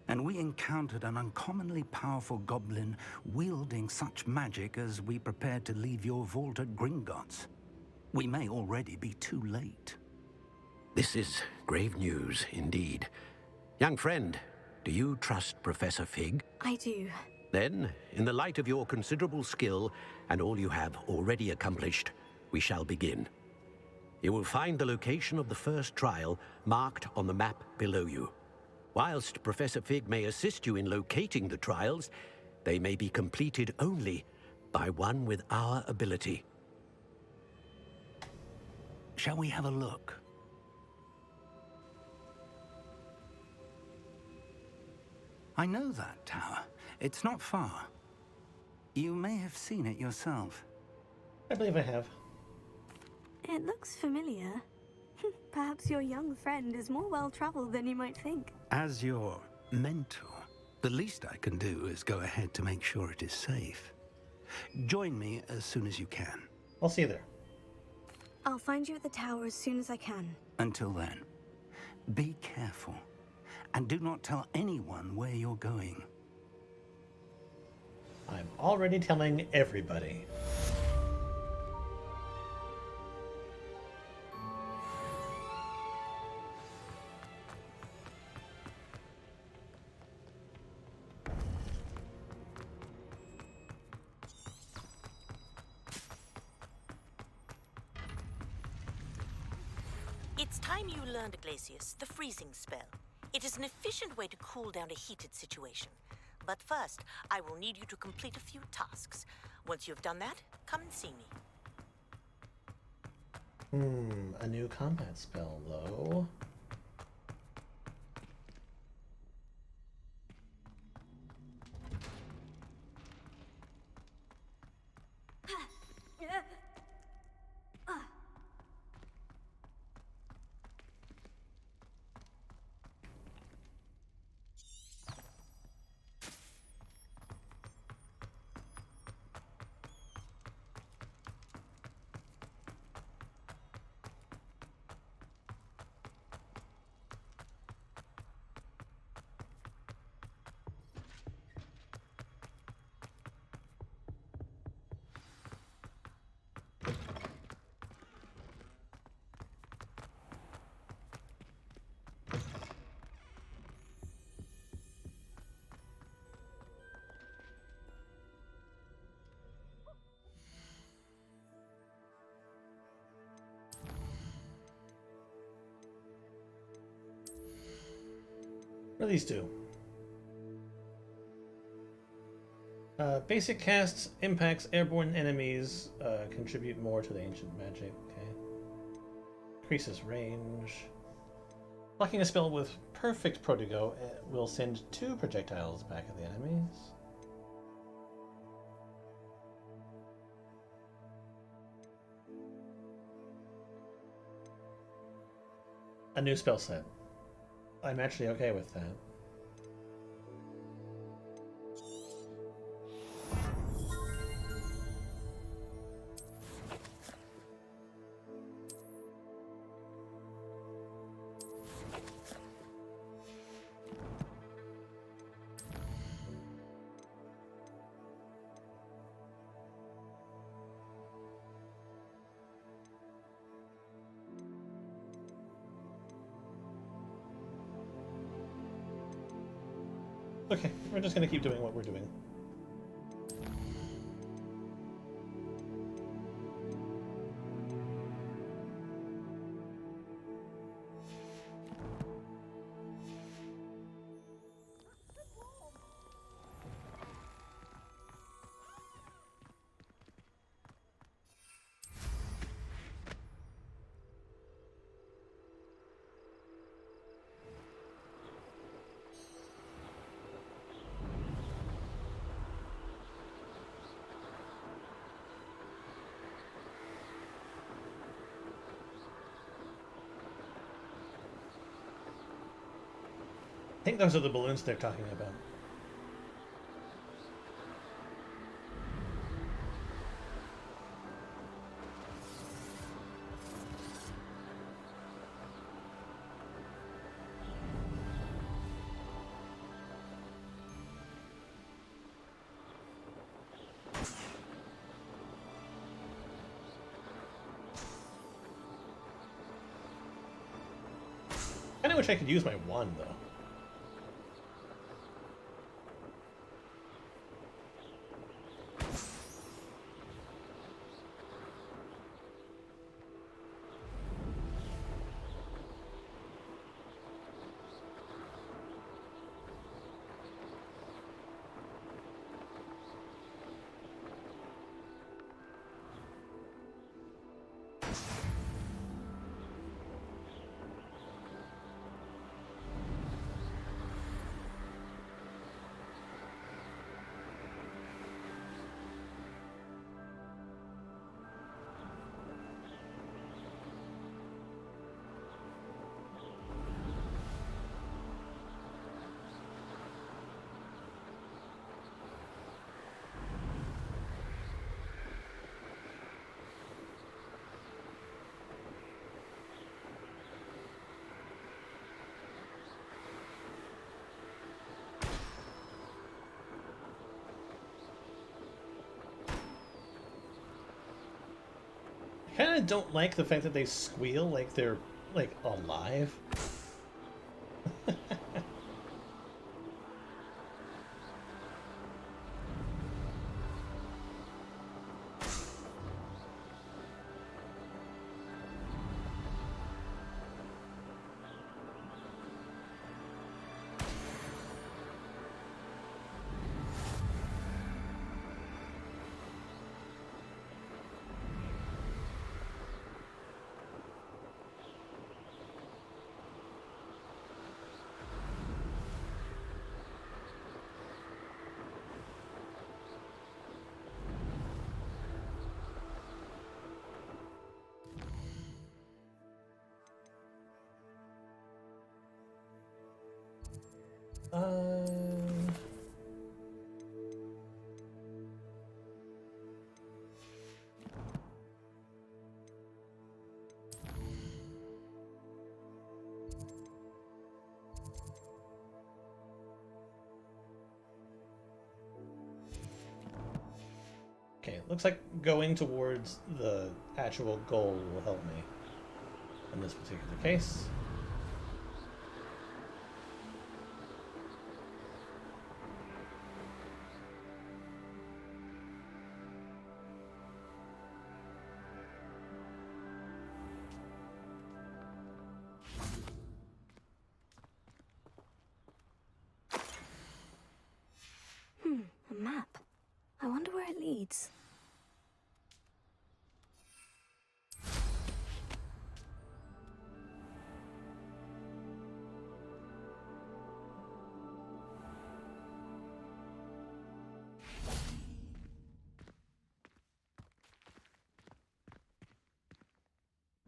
K: And we encountered an uncommonly powerful goblin wielding such magic as we prepared to leave your vault at Gringotts. We may already be too late.
H: This is grave news indeed. Young friend, do you trust Professor Fig?
D: I do.
H: Then, in the light of your considerable skill and all you have already accomplished, we shall begin. You will find the location of the first trial marked on the map below you. Whilst Professor Fig may assist you in locating the trials, they may be completed only by one with our ability.
K: Shall we have a look? I know that tower. It's not far. You may have seen it yourself.
A: I believe I have.
D: It looks familiar. Perhaps your young friend is more well-traveled than you might think.
K: As your mentor, the least I can do is go ahead to make sure it is safe. Join me as soon as you can.
A: I'll see you there.
D: I'll find you at the tower as soon as I can.
K: Until then, be careful. And do not tell anyone where you're going.
A: I'm already telling everybody.
N: It's time you learned, Glacius, the freezing spell. It is an efficient way to cool down a heated situation. But first, I will need you to complete a few tasks. Once you've done that, come and see me.
A: A new combat spell, though. What do these do? Basic casts impacts airborne enemies, contribute more to the ancient magic. Okay. Increases range. Blocking a spell with perfect Protego will send 2 projectiles back at the enemies. A new spell set. I'm actually okay with that. Okay, we're just gonna keep doing what we're doing. I think those are the balloons they're talking about. I wish I could use my wand, though. I kind of don't like the fact that they squeal like they're, like, alive. Okay, looks like going towards the actual goal will help me in this particular case.
D: A map. I wonder where it leads.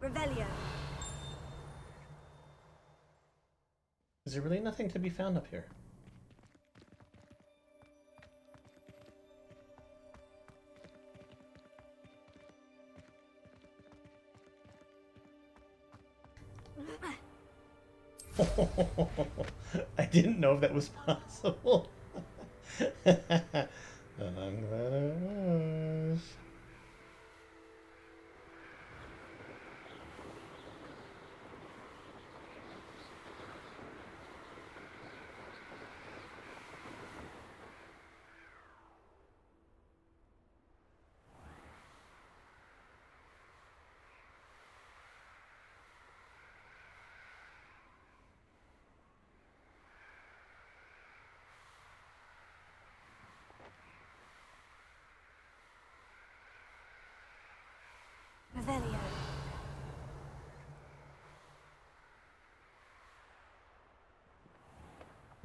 D: Revelio.
A: Is there really nothing to be found up here? I didn't know if that was possible. I'm glad it was.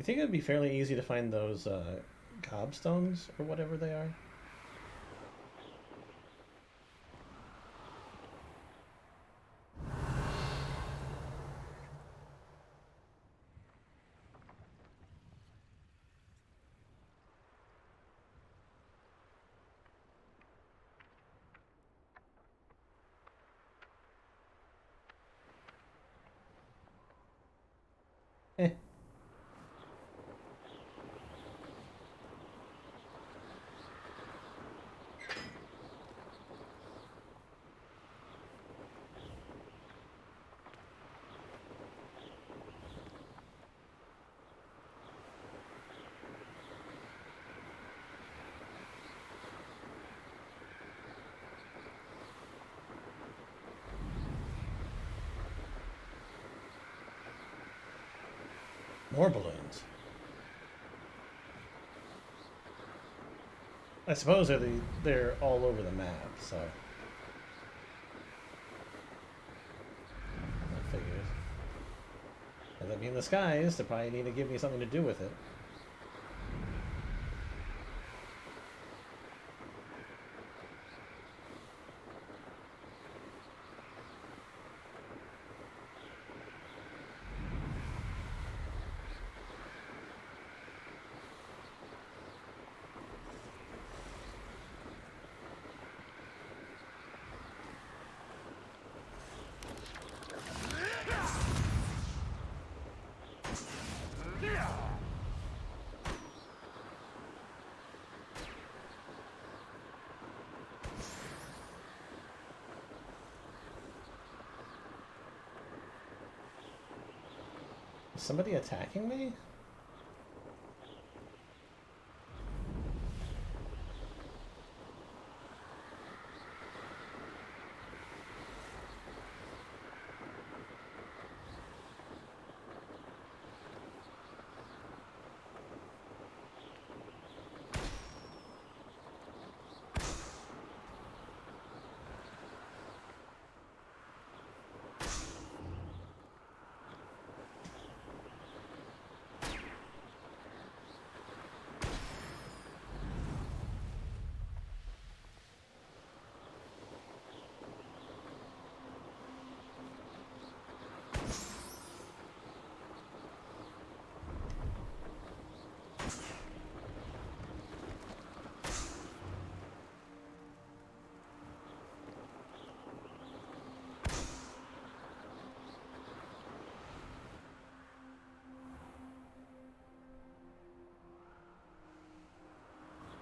A: You think it would be fairly easy to find those gobstones or whatever they are? Eh. More balloons. I suppose they're all over the map, so I figured. Does that mean the skies? They probably need to give me something to do with it. Is somebody attacking me?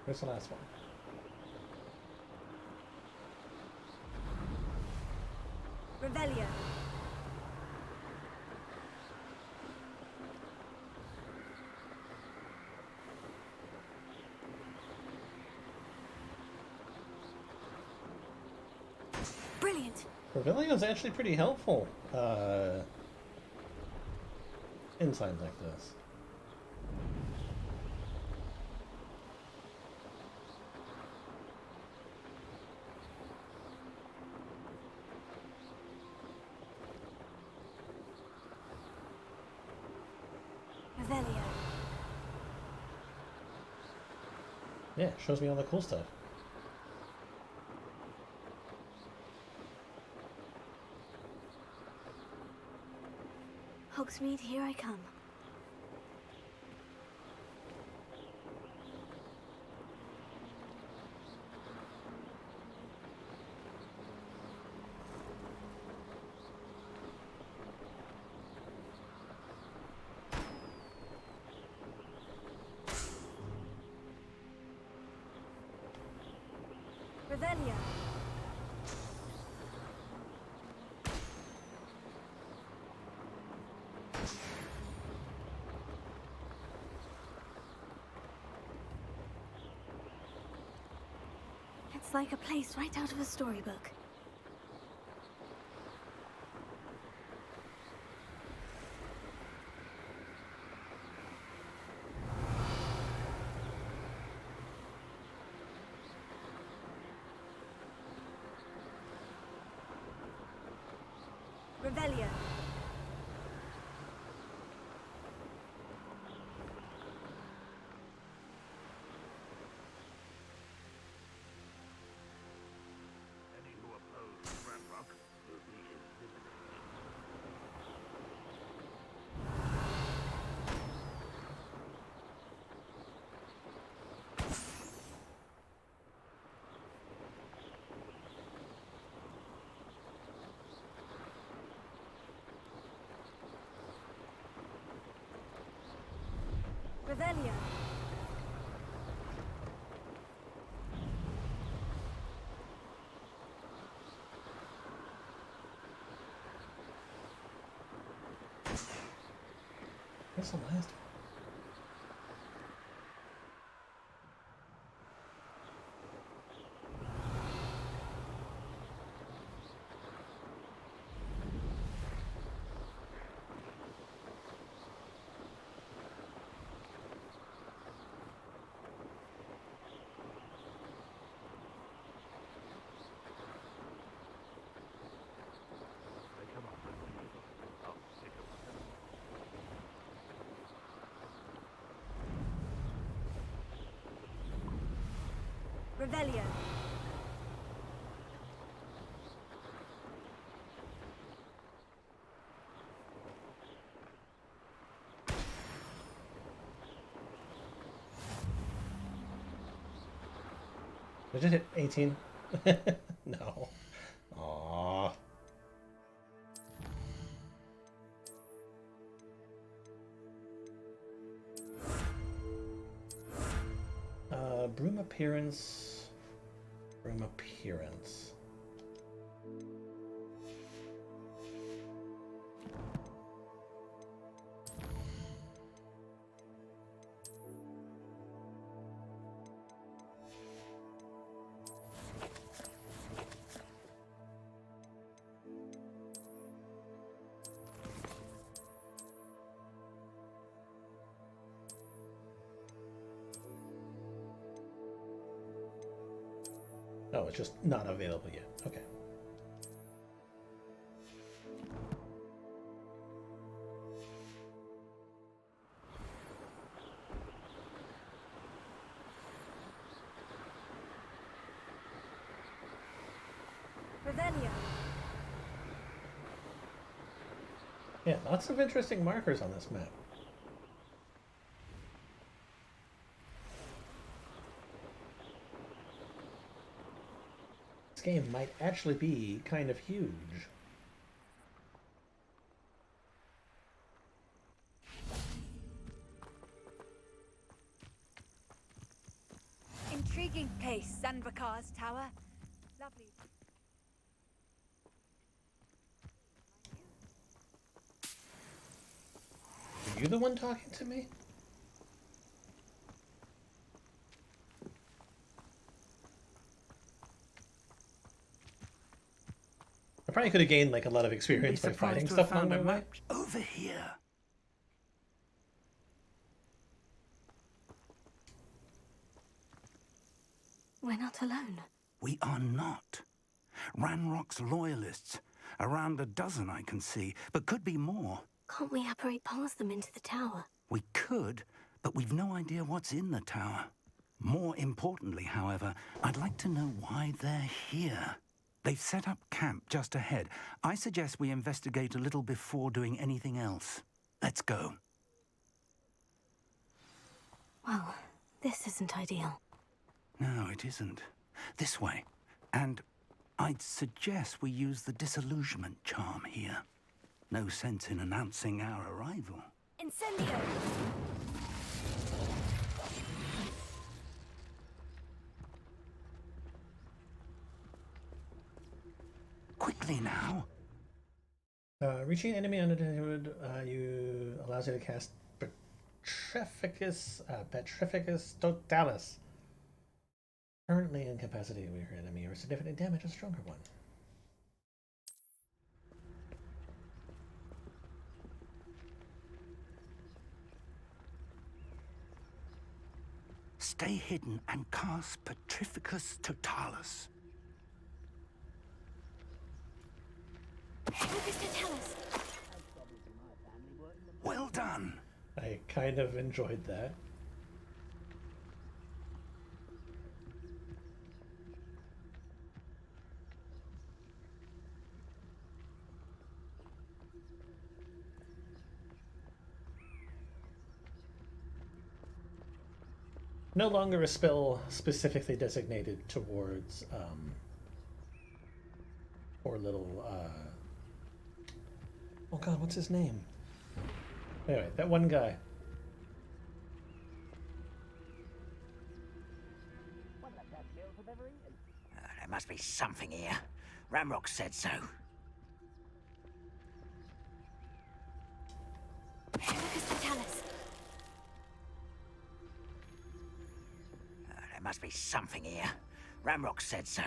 A: Where's the last one?
D: Revelio. Brilliant.
A: Revelio's actually pretty helpful inside like this.
D: Revelio.
A: Yeah, shows me all the cool stuff.
D: Hogsmeade, here I come. Revelio. It's like a place right out of a storybook. Revelio. Revelio.
A: What's the last one?
D: Revelio.
A: Did I just hit 18? No. Aww. Broom appearance. Broom appearance. Oh, it's just not available yet. Okay.
D: Revelio.
A: Yeah, lots of interesting markers on this map. This game might actually be kind of huge.
O: Intriguing place, Sanvakar's tower. Lovely.
A: Are you the one talking to me? I probably could have gained like a lot of experience by fighting stuff along my way.
K: Over here.
D: We're not alone.
K: We are not. Ranrock's loyalists. Around a dozen I can see, but could be more.
D: Can't we apparate past them into the tower?
K: We could, but we've no idea what's in the tower. More importantly, however, I'd like to know why they're here. They've set up camp just ahead. I suggest we investigate a little before doing anything else. Let's go.
D: Well, this isn't ideal.
K: No, it isn't. This way. And I'd suggest we use the disillusionment charm here. No sense in announcing our arrival.
D: Incendio!
K: Quickly now.
A: Reaching an enemy undetected, you allows you to cast Petrificus Totalis. Permanently incapacitate a weaker enemy or significantly damage a stronger one.
K: Stay hidden and cast Petrificus Totalis. Well done.
A: I kind of enjoyed that. No longer a spell specifically designated towards poor little oh god, what's his name? Anyway, that one guy.
N: There must be something here. Ramrock said so.
D: Look at the tellus.
N: There must be something here. Ramrock said so.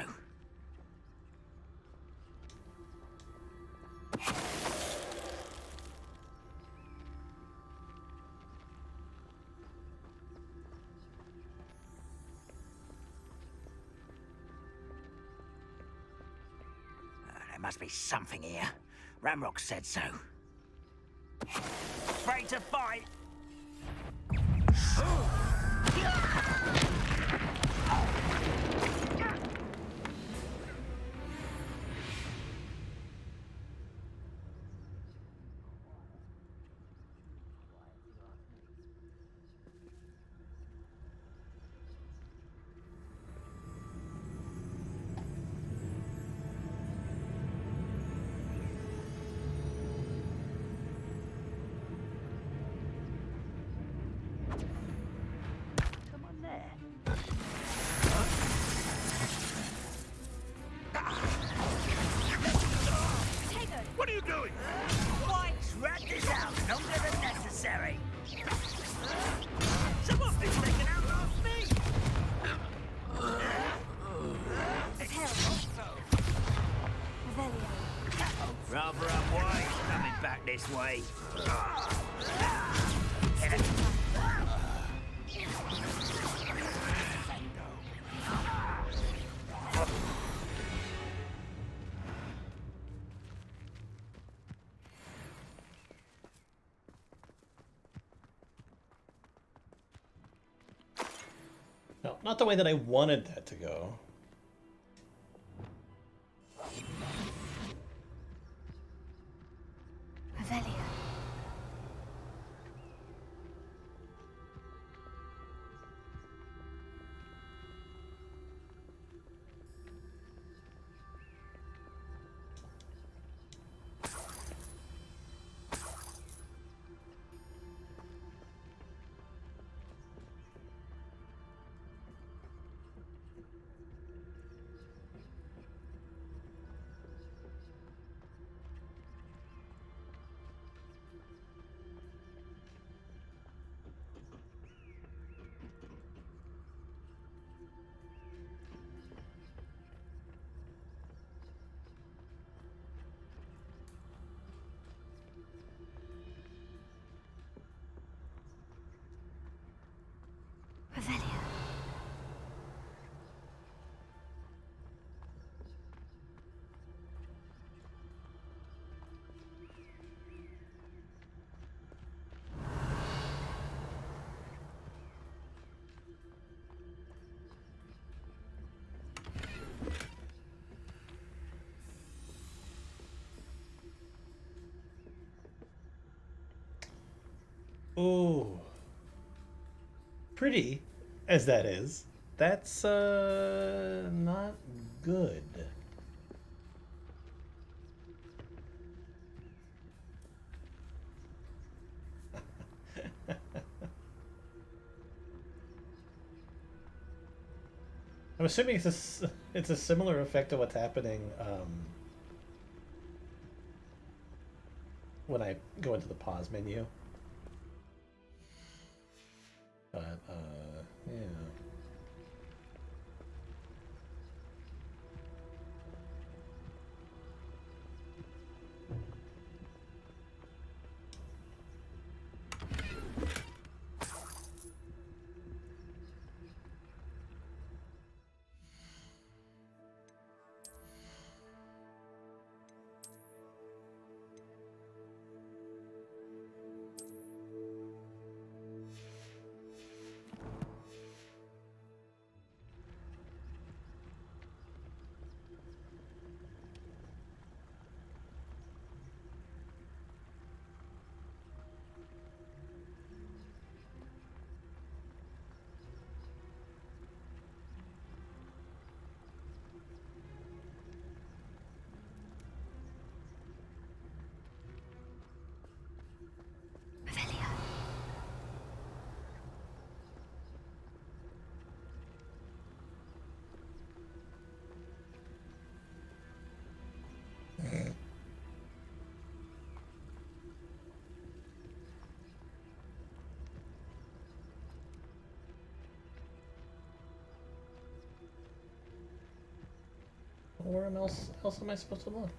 N: There must be something here. Ramrock said so. Afraid to fight!
G: What are you doing?
N: Why drag this out longer than necessary?
G: Someone's been taken out last me!
N: Rather unwise coming back this way.
A: No, not the way that I wanted that to go.
D: Revelio. Revelio.
A: Ooh. Pretty as that is, that's not good. I'm assuming it's a similar effect to what's happening when I go into the pause menu. But, yeah. where else am I supposed to look?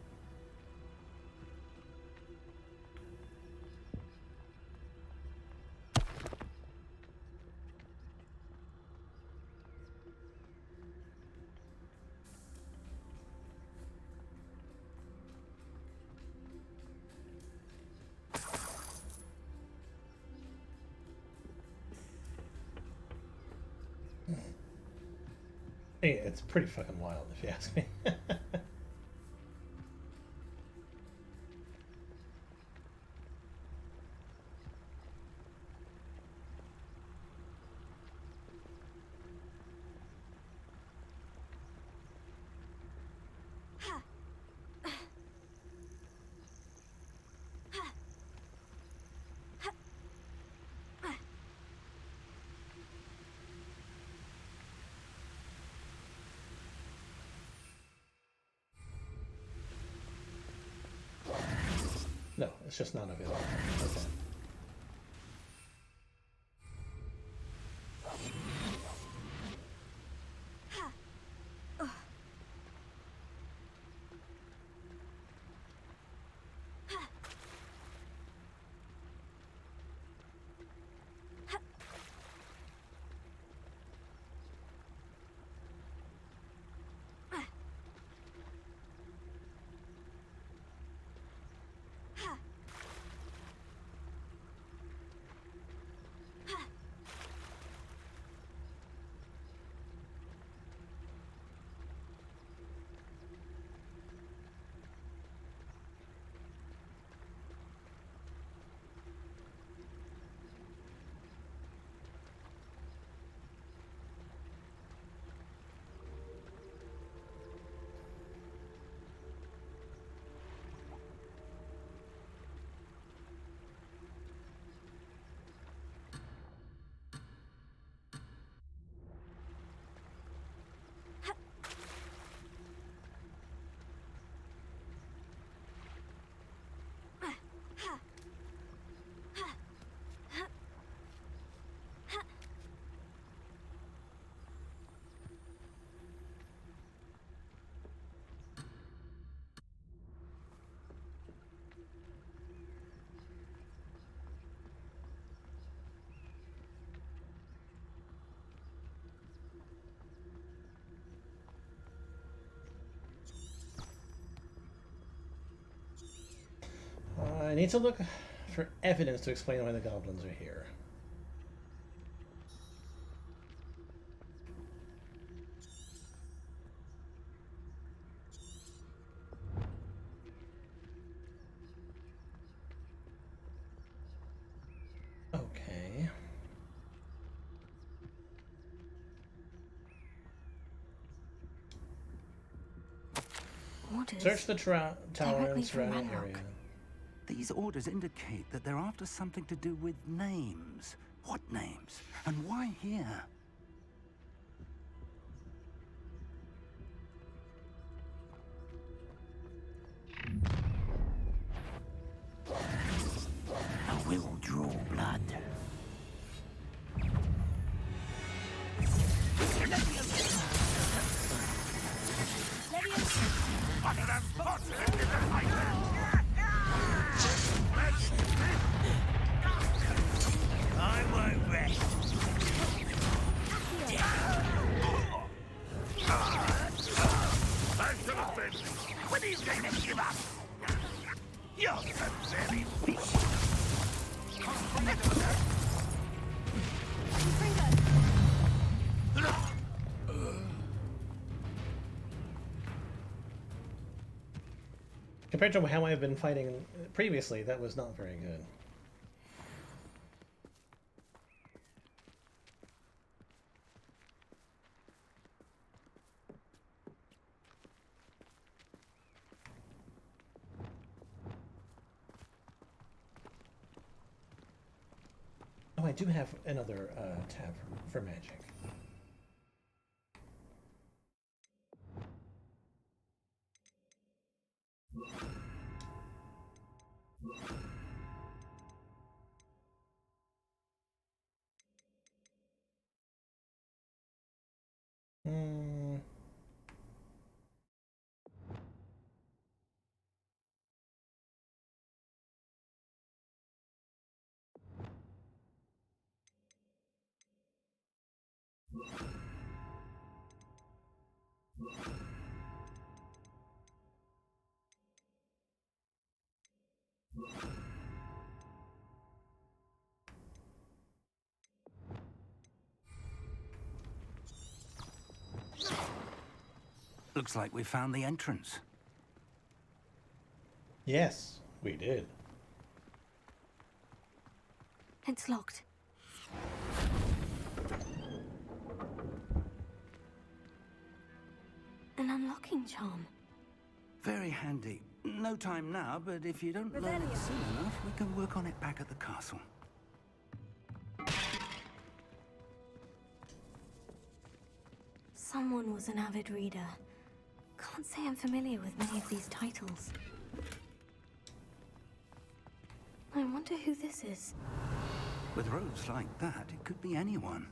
A: Hey, it's pretty fucking wild, if you ask me. No, it's just not available. Okay. I need to look for evidence to explain why the goblins are here. Okay.
D: Orders
A: Search the tower
D: directly
A: and
D: from
A: surrounding
D: Ranrock.
A: area.
K: These orders indicate that they're after something to do with names. What names? And why here?
H: I will draw blood.
G: I won't rest. I should have been. When are you going to give up? You're so very weak.
A: Compared to how I've been fighting previously, that was not very good. Oh, I do have another tab for magic.
K: Looks like we found the entrance.
A: Yes, we did.
D: It's locked. An unlocking charm.
K: Very handy. No time now, but if you don't learn it soon enough, we can work on it back at the castle.
D: Someone was an avid reader. Can't say I'm familiar with many of these titles. I wonder who this is.
K: With robes like that, it could be anyone.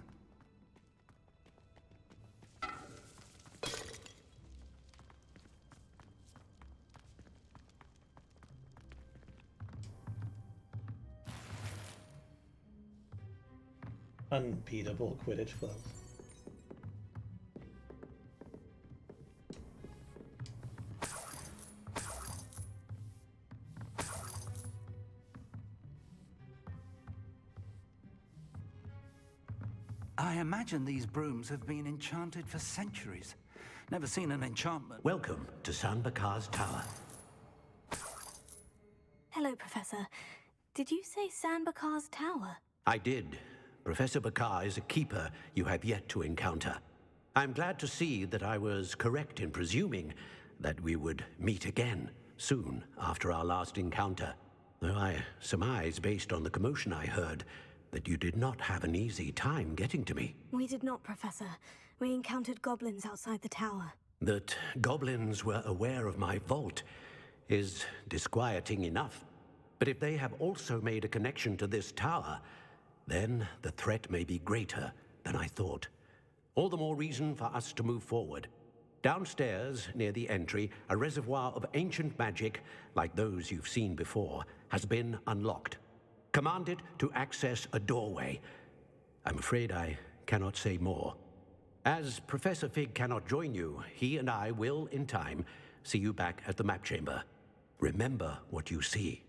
A: Unbeatable Quidditch gloves.
K: I imagine these brooms have been enchanted for centuries. Never seen an enchantment.
H: Welcome to San Bakar's Tower.
D: Hello, Professor. Did you say San Bakar's Tower?
H: I did. Professor Bakar is a keeper you have yet to encounter. I'm glad to see that I was correct in presuming that we would meet again soon after our last encounter. Though I surmise, based on the commotion I heard, that you did not have an easy time getting to me.
D: We did not, Professor. We encountered goblins outside the tower.
H: That goblins were aware of my vault is disquieting enough. But if they have also made a connection to this tower, then the threat may be greater than I thought. All the more reason for us to move forward. Downstairs, near the entry, a reservoir of ancient magic, like those you've seen before, has been unlocked. Commanded to access a doorway. I'm afraid I cannot say more. As Professor Fig cannot join you, he and I will, in time, see you back at the map chamber. Remember what you see.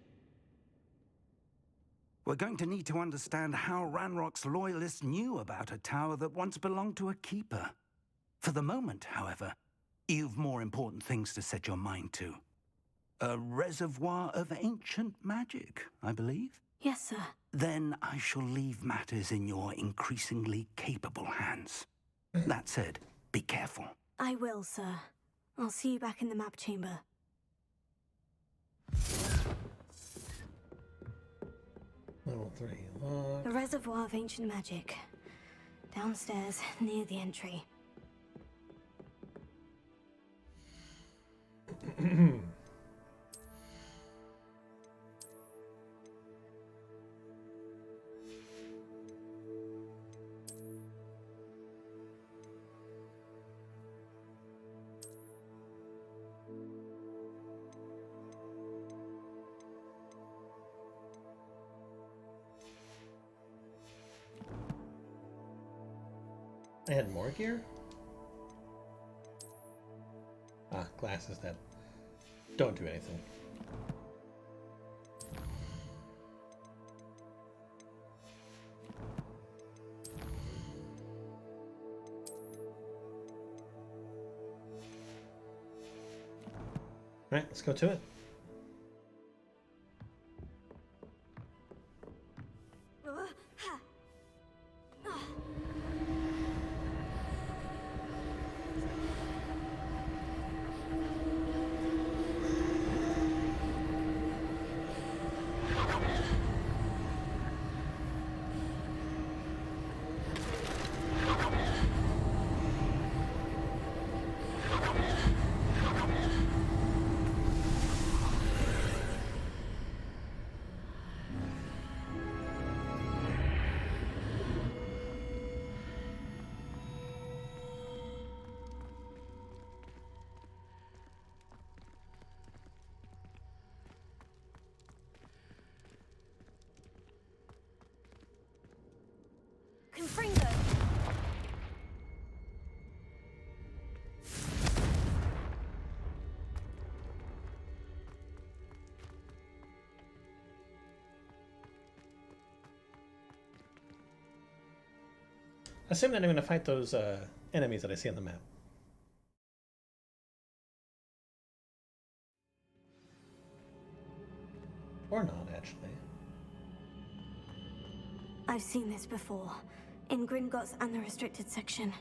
K: We're going to need to understand how Ranrock's loyalists knew about a tower that once belonged to a keeper. For the moment, however, you've more important things to set your mind to. A reservoir of ancient magic, I believe?
D: Yes, sir.
K: Then I shall leave matters in your increasingly capable hands. That said, be careful.
D: I will, sir. I'll see you back in the map chamber.
A: Level 3 locked.
D: A reservoir of ancient magic. Downstairs, near the entry.
A: I had more gear? Ah, glasses that don't do anything. Alright, let's go to it.
F: Confringo!
A: Assume that I'm going to fight those enemies that I see on the map. Or not, actually.
D: I've seen this before, in Gringotts and the restricted section.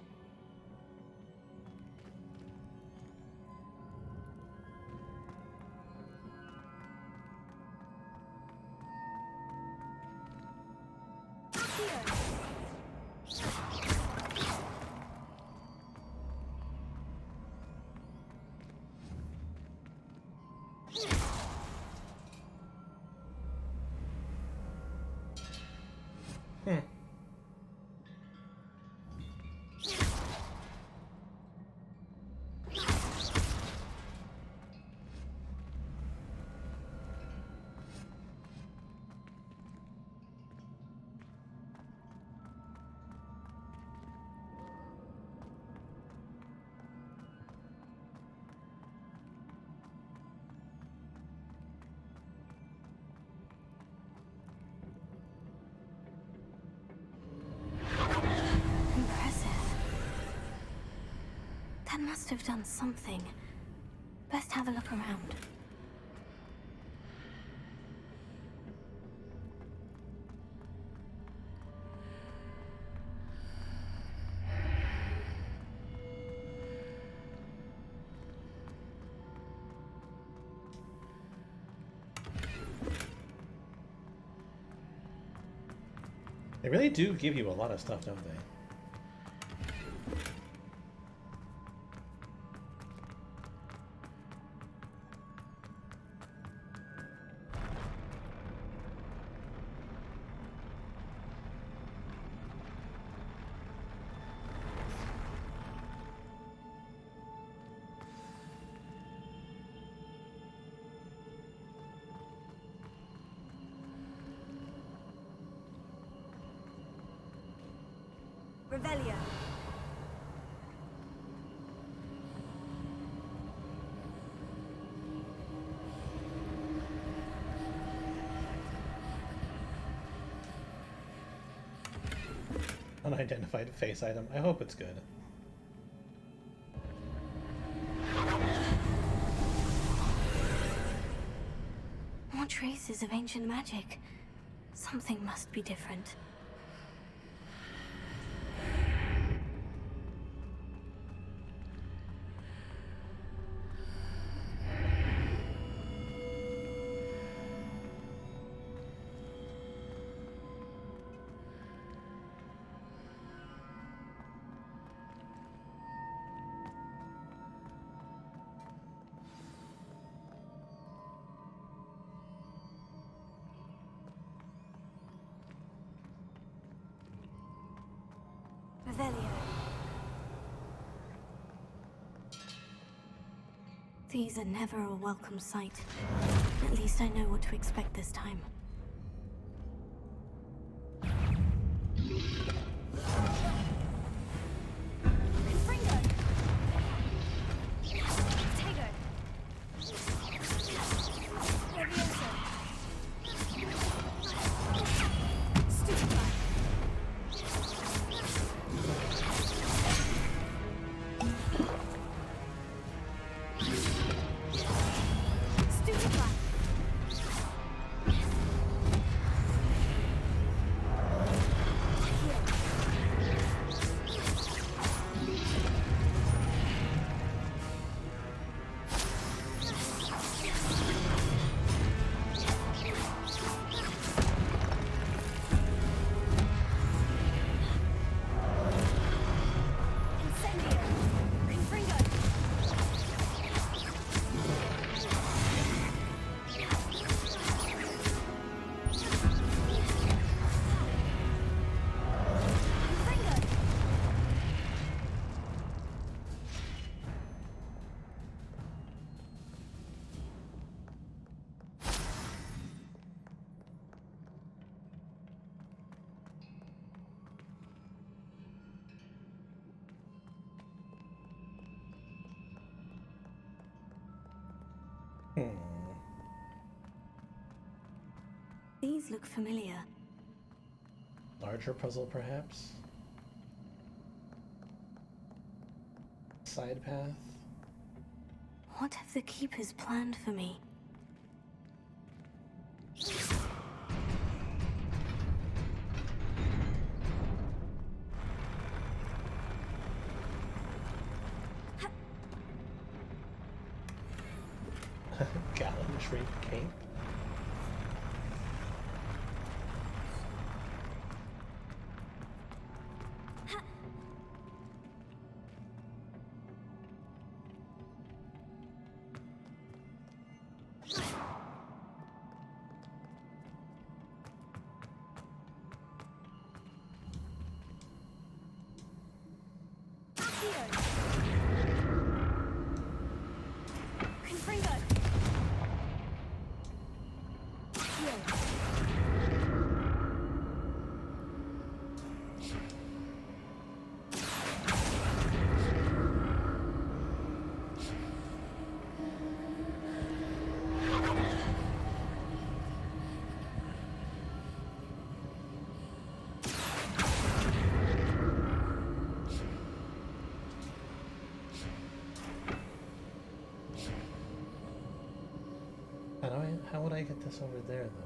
D: That must have done something. Best have a look around.
A: They really do give you a lot of stuff, don't they?
O: Revelio.
A: Unidentified face item. I hope it's good.
D: More traces of ancient magic. Something must be different. Revelio. These are never a welcome sight. At least I know what to expect this time. These look familiar.
A: Larger puzzle, perhaps? side path.
D: What have the Keepers planned for me?
A: Gallantry cape. How would I get this over there, though?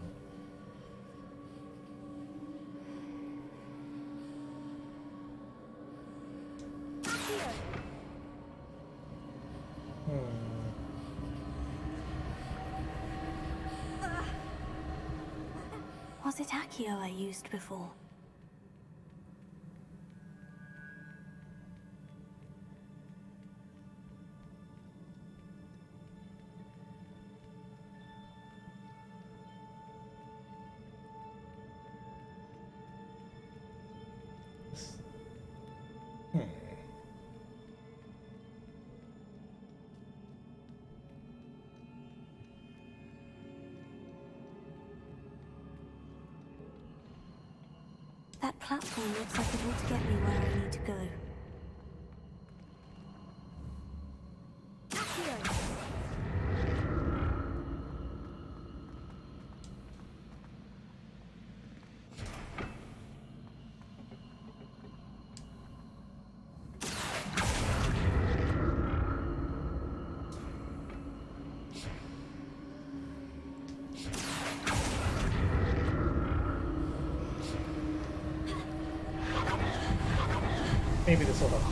D: Was it Accio I used before? That platform looks like it ought to get me where I need to go.
A: Maybe this will help.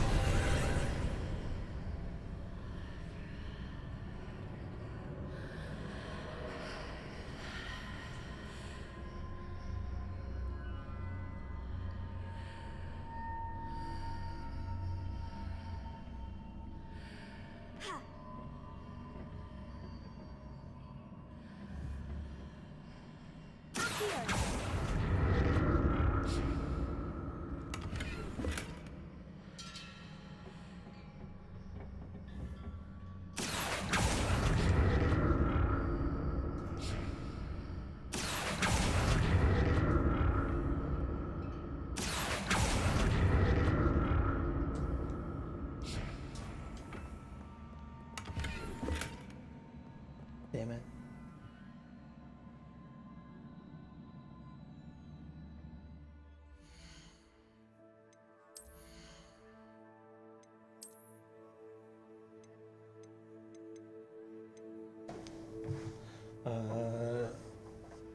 A: Damn it.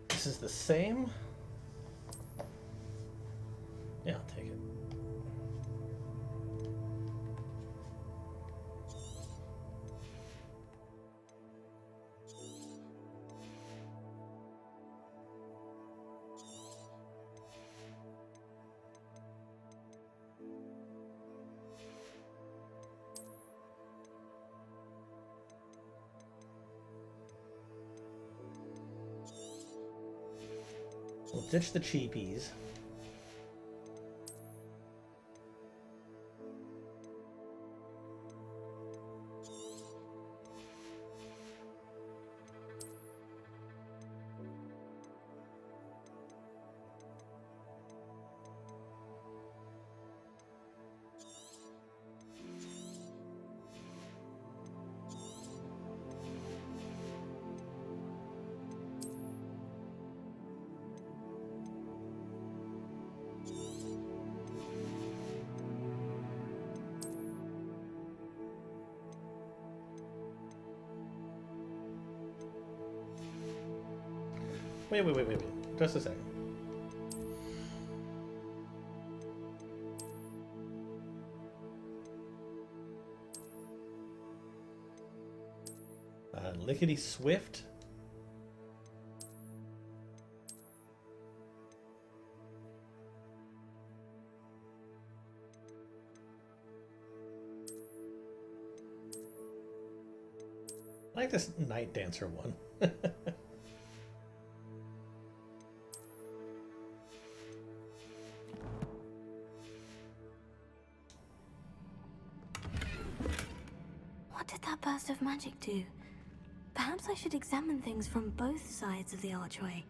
A: This is the same? Yeah, I'll take it. We'll ditch the cheapies. Wait. Just a second. Lickety Swift? I like this Night Dancer one.
D: What did that burst of magic do? Perhaps I should examine things from both sides of the archway.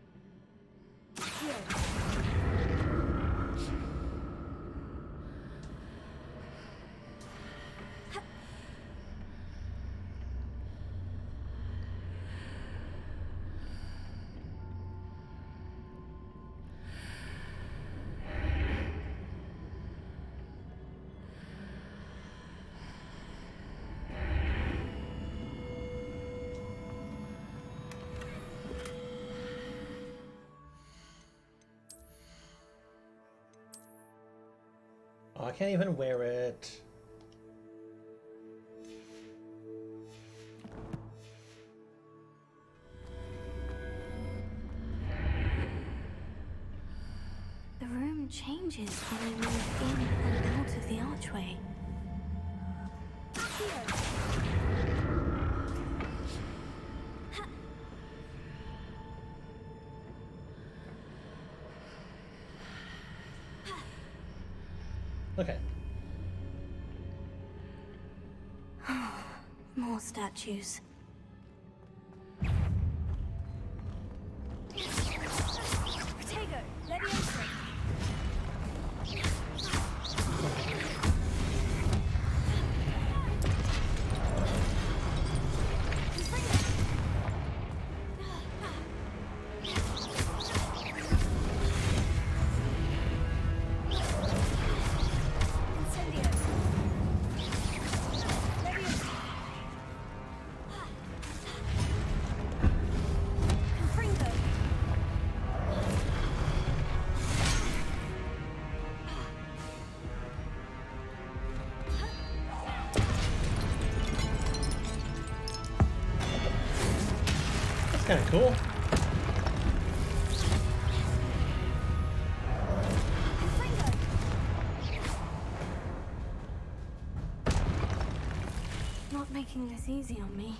A: Oh, I can't even wear it.
D: The room changes when I move in and out of the archway.
A: Okay.
D: More statues.
O: Protego, Leviosa.
A: That's kind of cool.
D: Not making this easy on me.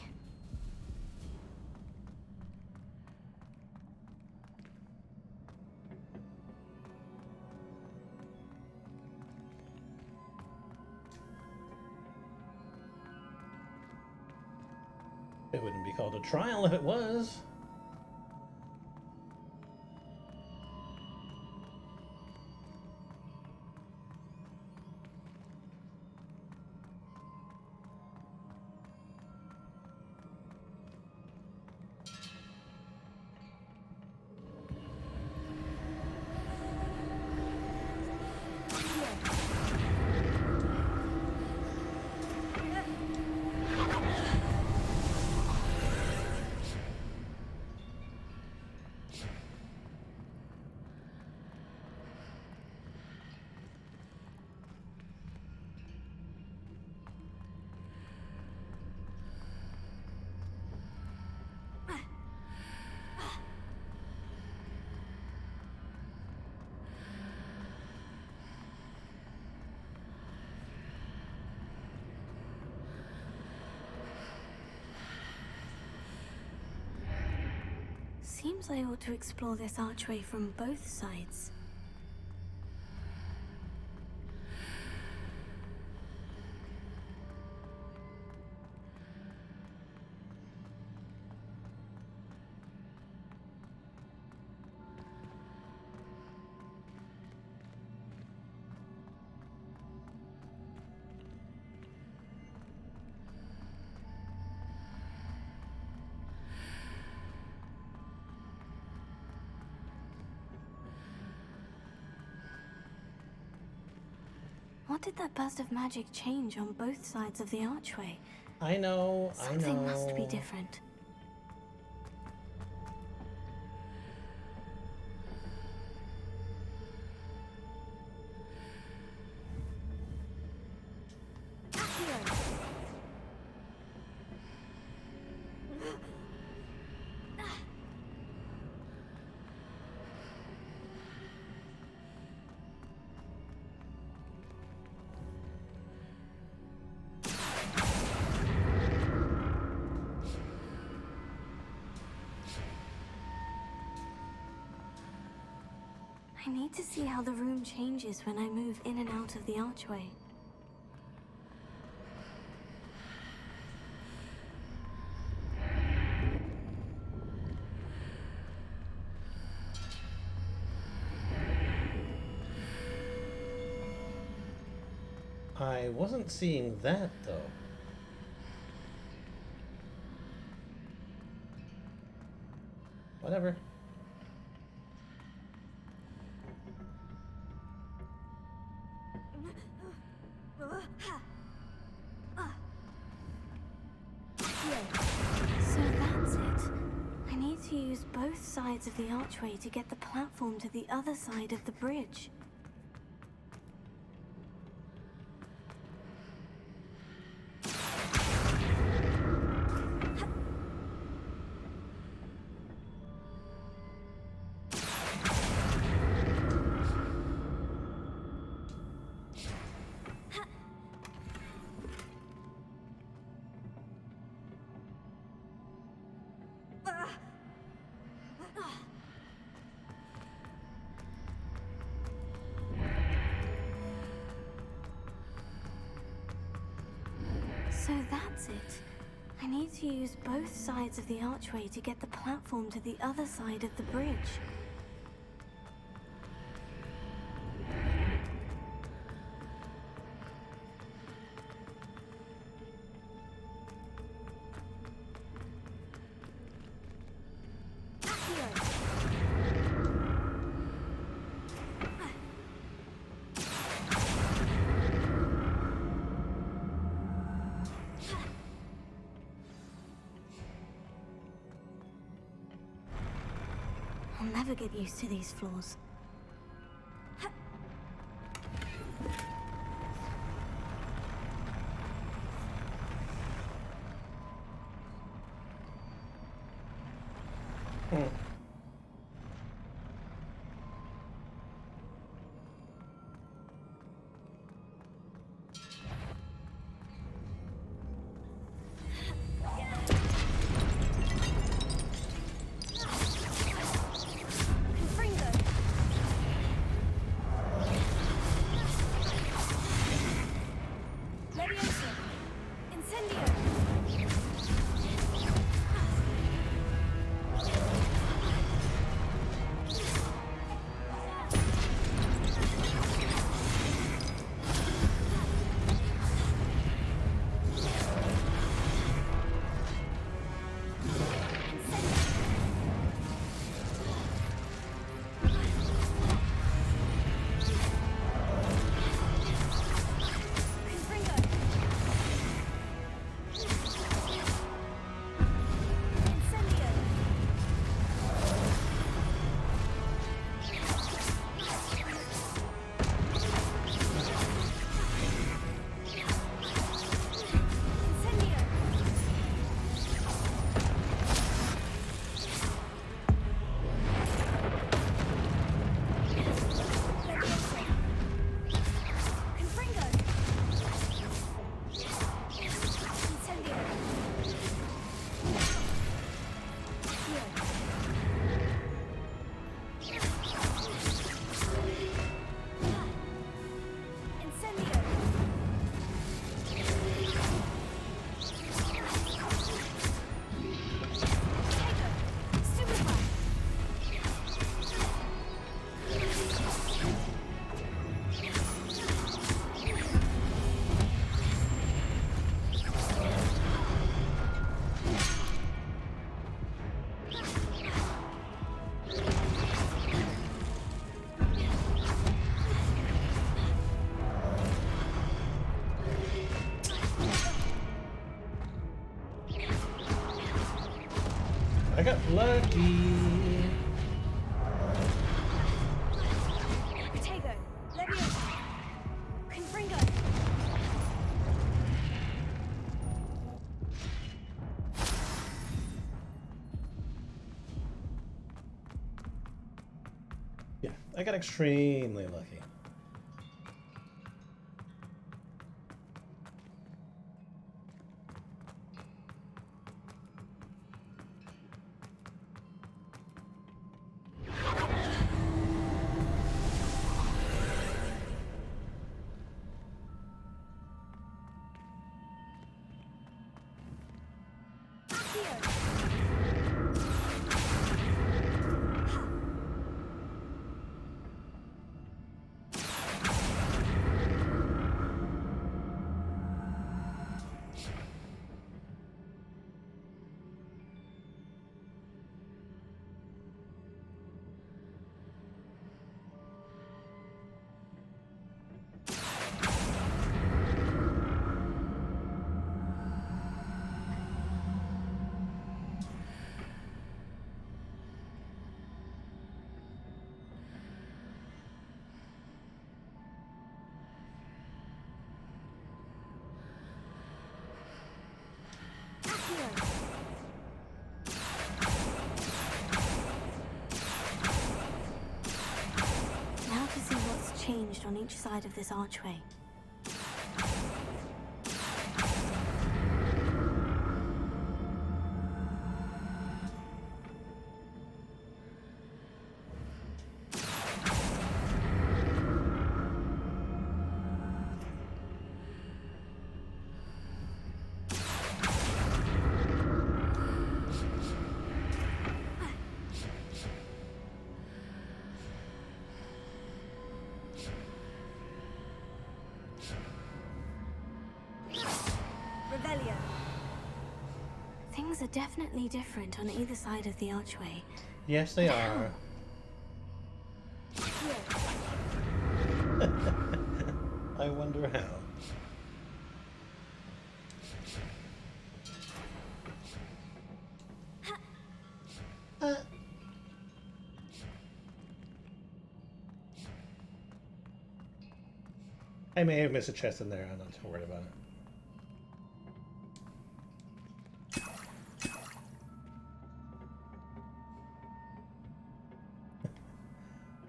A: It wouldn't be called a trial if it was.
D: Seems I ought to explore this archway from both sides. What did that burst of magic change on both sides of the archway?
A: I know.
D: Something must be different. I need to see how the room changes when I move in and out of the archway.
A: I wasn't seeing that, though. Whatever.
D: So that's it. I need to use both sides of the archway to get the platform to the other side of the bridge. So that's it. I need to use both sides of the archway to get the platform to the other side of the bridge. I'll never get used to these floors.
A: I got lucky.
O: Protego, Leviosa, Confringo.
A: Yeah, I got extremely lucky.
D: Now to see what's changed on each side of this archway. Things are definitely different on either side of the archway.
A: Yes, they are. I wonder how. I may have missed a chest in there. I'm not too worried about it.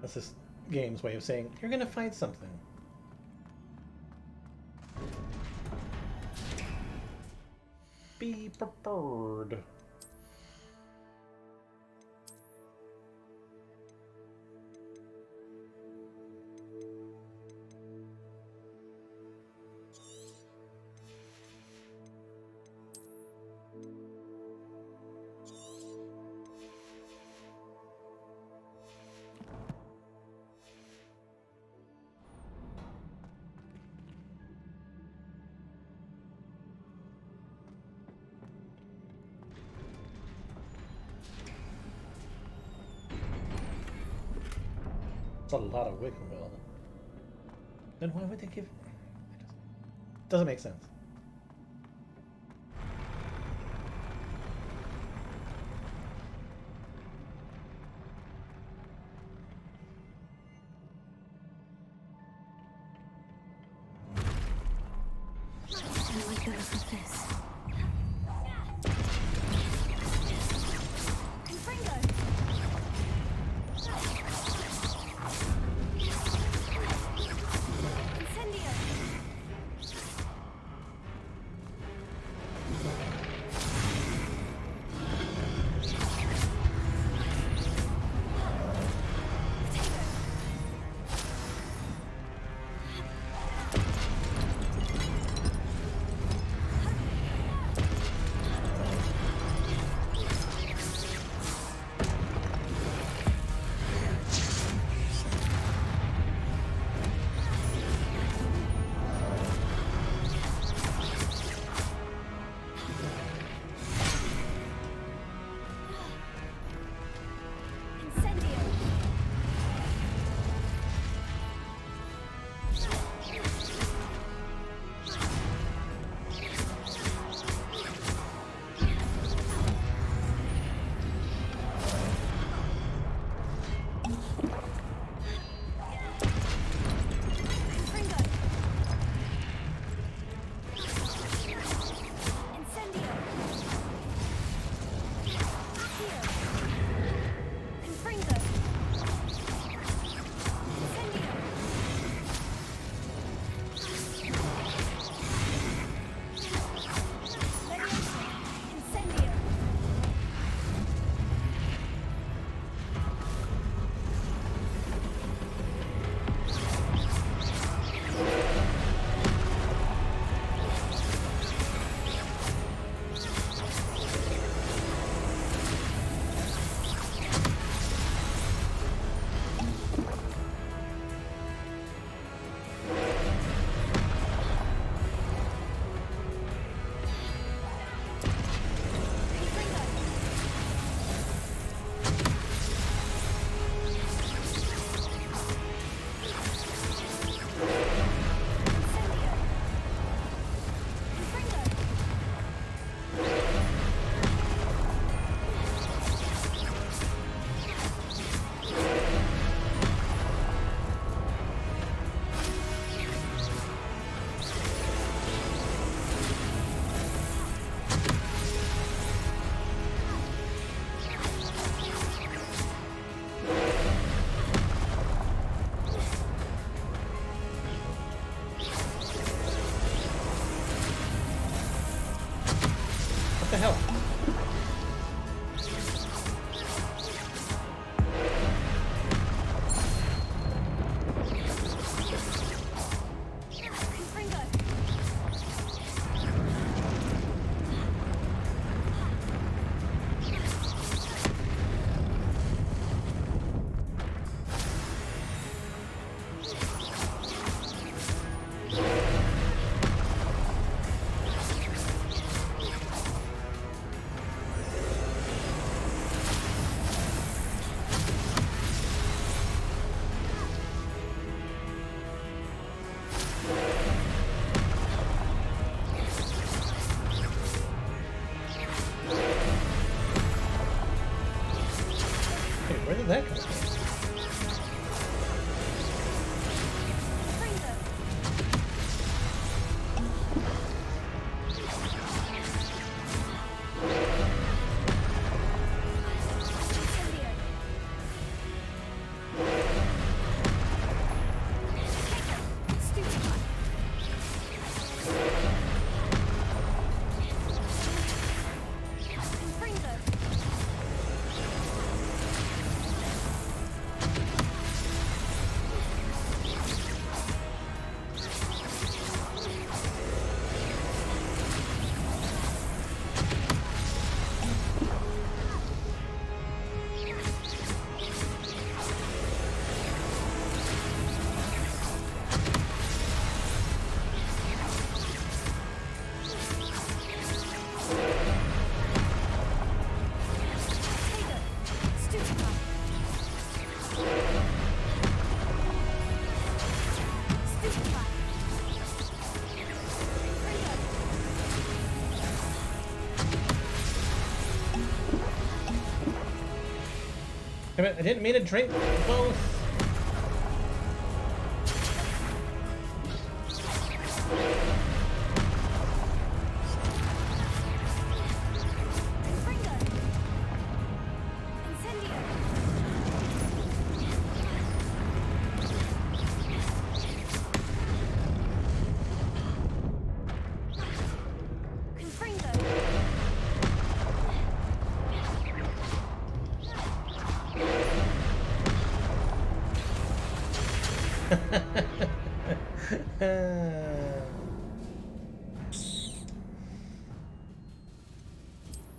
A: That's this game's way of saying, you're gonna find something. Be prepared. A lot of wiggle will. Then why would they give? It doesn't make sense.
D: Where do I go with this?
A: Damn it, I didn't mean to drink both.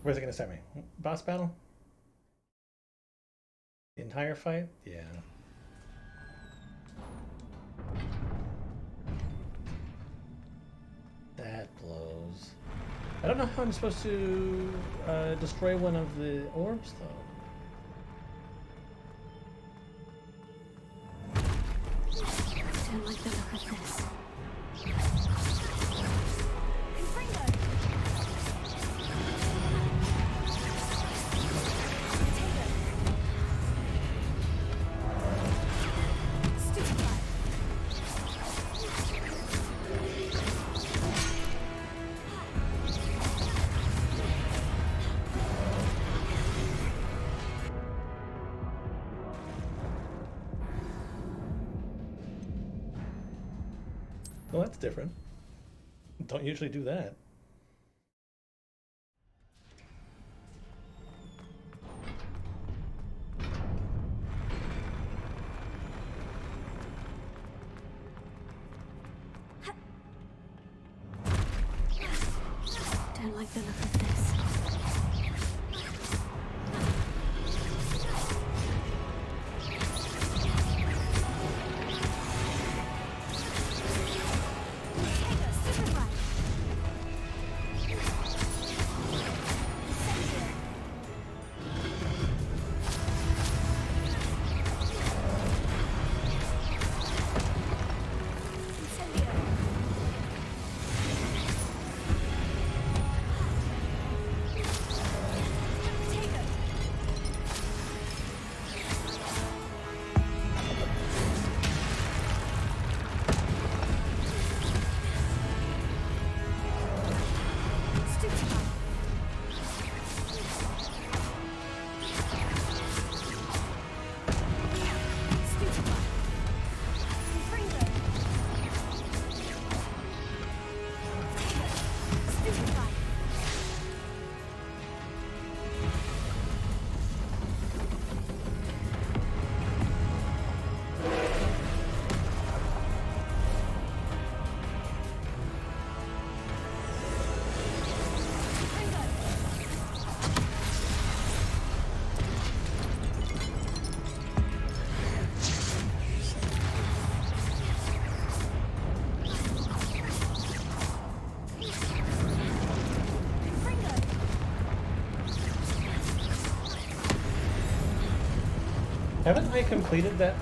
A: Where's it gonna start me? Boss battle? The entire fight? Yeah. That blows. I don't know how I'm supposed to destroy one of the orbs, though.
D: I don't like the look of this.
A: Well, that's different. Don't usually do that.
D: Don't like the look of this.
A: Haven't I completed that?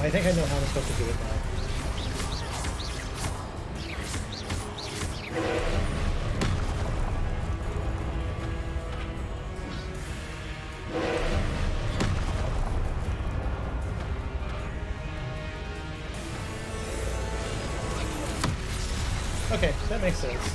A: I think I know how I'm supposed to do it now. Okay, that makes sense.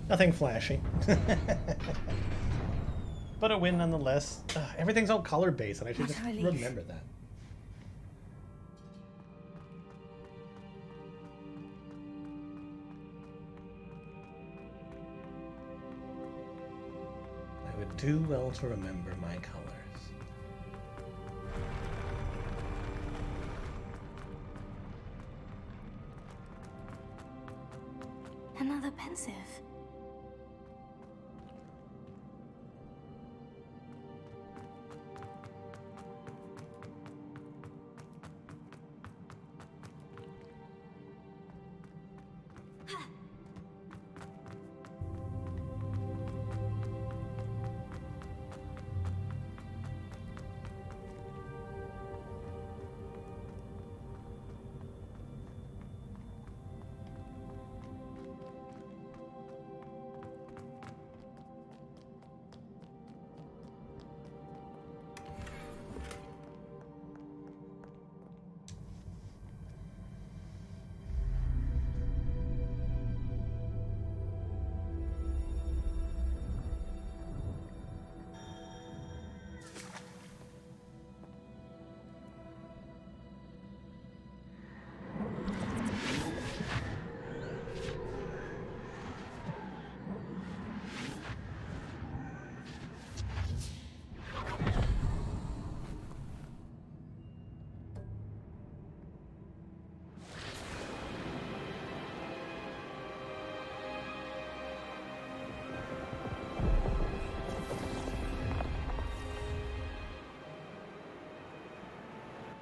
A: Nothing flashy. But a win nonetheless. Everything's all color-based, and I should just remember that. I would do well to remember my colors.
D: Another pensive.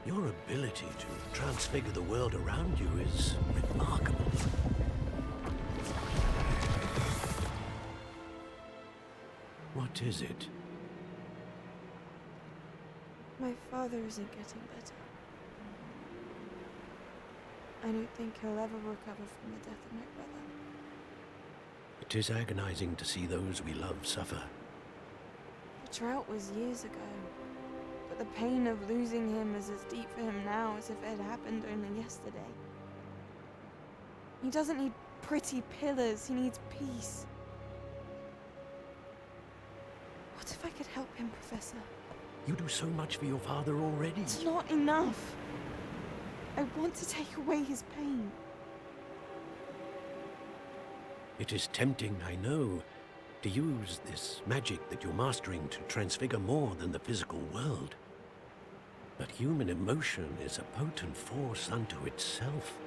H: Your ability to transfigure the world around you is remarkable. What is it?
P: My father isn't getting better. I don't think he'll ever recover from the death of my brother.
H: It is agonizing to see those we love suffer.
P: The drought was years ago, but the pain of losing him is as deep for him now as if it had happened only yesterday. He doesn't need pretty pillars, he needs peace. What if I could help him, Professor?
H: You do so much for your father already.
P: It's not enough. I want to take away his pain.
H: It is tempting, I know, to use this magic that you're mastering to transfigure more than the physical world. But human emotion is a potent force unto itself.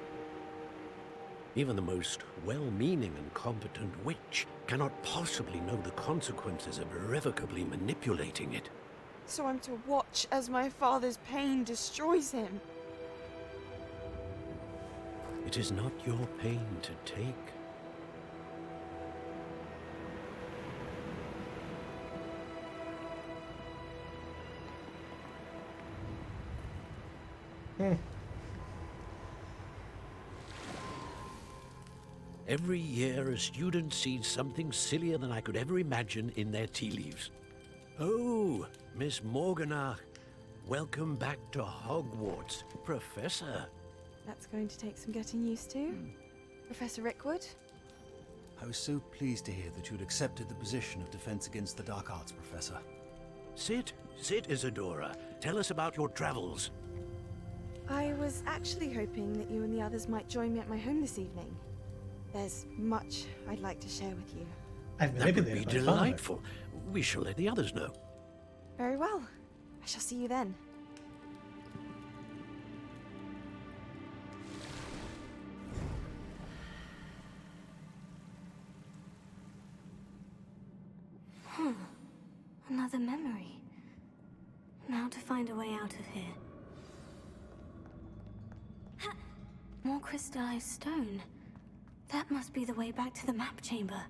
H: Even the most well-meaning and competent witch cannot possibly know the consequences of irrevocably manipulating it.
P: So I'm to watch as my father's pain destroys him.
H: It is not your pain to take. Every year, a student sees something sillier than I could ever imagine in their tea leaves. Oh, Miss Morganach, welcome back to Hogwarts, Professor.
P: That's going to take some getting used to. Professor Rickwood?
Q: I was so pleased to hear that you'd accepted the position of Defense Against the Dark Arts, Professor.
H: Sit, Isadora. Tell us about your travels.
P: I was actually hoping that you and the others might join me at my home this evening. There's much I'd like to share with you.
H: That would be delightful. We shall let the others know.
P: Very well. I shall see you then.
D: Another memory. Now to find a way out of here. More crystallized stone. That must be the way back to the map chamber.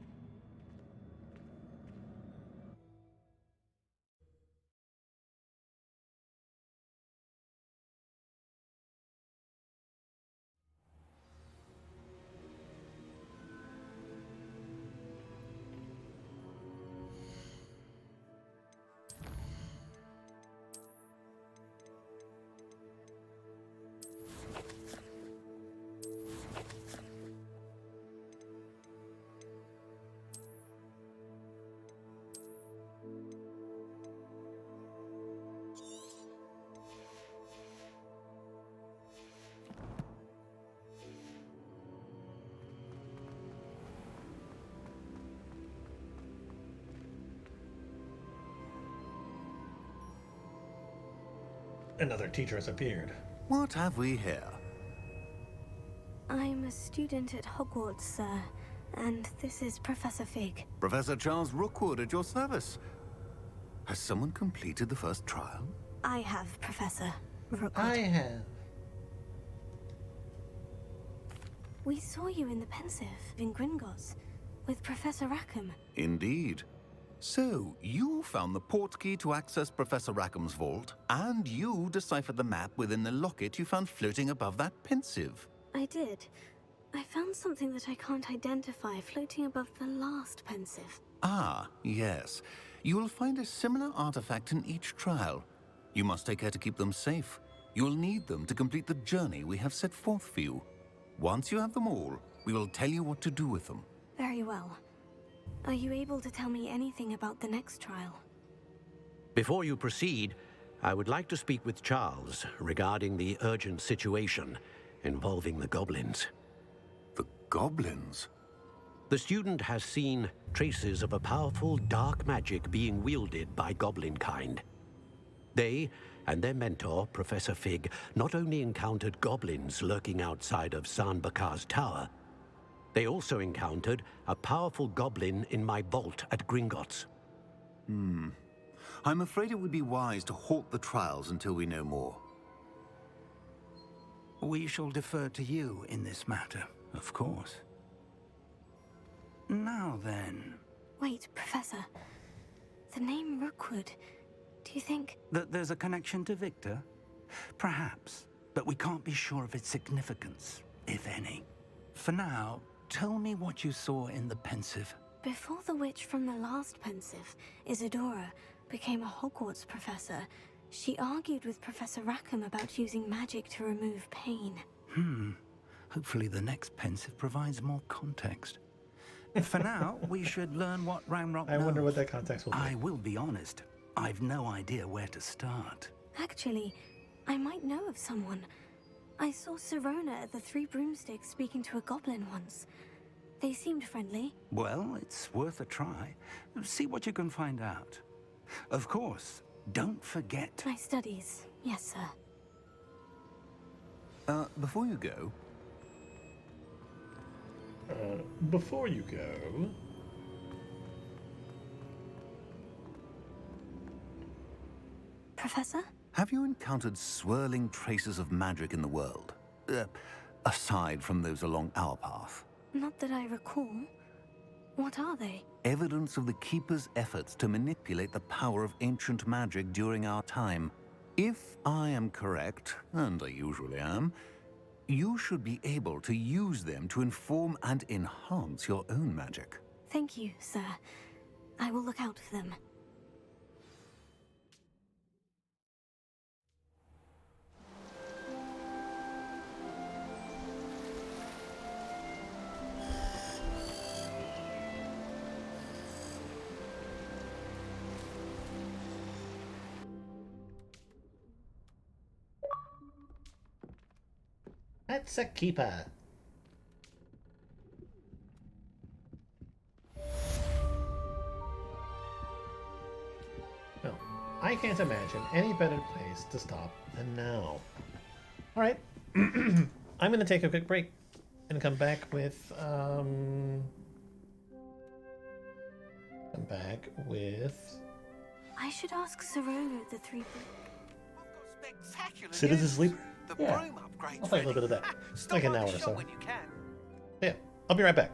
A: Another teacher has appeared.
R: What have we here?
D: I'm a student at Hogwarts, sir, and this is Professor Fig.
R: Professor Charles Rookwood at your service. Has someone completed the first trial?
D: I have, Professor Rookwood.
A: I have.
D: We saw you in the Pensive in Gringotts with Professor Rackham.
R: Indeed. So, you found the portkey to access Professor Rackham's vault, and you deciphered the map within the locket you found floating above that Pensive.
D: I did. I found something that I can't identify floating above the last Pensive.
R: Ah, yes. You will find a similar artifact in each trial. You must take care to keep them safe. You will need them to complete the journey we have set forth for you. Once you have them all, we will tell you what to do with them.
D: Very well. Are you able to tell me anything about the next trial?
H: Before you proceed, I would like to speak with Charles regarding the urgent situation involving the goblins.
R: The goblins?
H: The student has seen traces of a powerful dark magic being wielded by goblin kind. They and their mentor, Professor Fig, not only encountered goblins lurking outside of Sanbakar's tower, they also encountered a powerful goblin in my vault at Gringotts.
R: I'm afraid it would be wise to halt the trials until we know more.
K: We shall defer to you in this matter, of course. Now then...
D: Wait, Professor. The name Rookwood. Do you think...
K: That there's a connection to Victor? Perhaps, but we can't be sure of its significance, if any. For now, tell me what you saw in the Pensive.
D: Before the witch from the last Pensive, Isadora, became a Hogwarts professor, she argued with Professor Rackham about using magic to remove pain.
K: Hopefully the next Pensive provides more context. For now, we should learn what Ranrock knows.
A: I wonder what that context will be.
K: I will be honest. I've no idea where to start.
D: Actually, I might know of someone. I saw Sirona at the Three Broomsticks speaking to a goblin once. They seemed friendly.
K: Well, it's worth a try. See what you can find out. Of course, don't forget...
D: My studies. Yes, sir.
R: Before you go...
A: Before you go...
D: Professor?
R: Have you encountered swirling traces of magic in the world? Aside from those along our path?
D: Not that I recall. What are they?
R: Evidence of the Keeper's efforts to manipulate the power of ancient magic during our time. If I am correct, and I usually am, you should be able to use them to inform and enhance your own magic.
D: Thank you, sir. I will look out for them.
A: That's a keeper. Well, I can't imagine any better place to stop than now. Alright, I'm going to take a quick break and come back with back with...
D: I should ask Sorolo the three...
G: Spectacular.
A: Citizen Sleeper?
G: The
A: Yeah.
G: broom upgrade.
A: I'll play a little bit of that. Like an hour or so.
G: When you can.
A: Yeah, I'll be right back.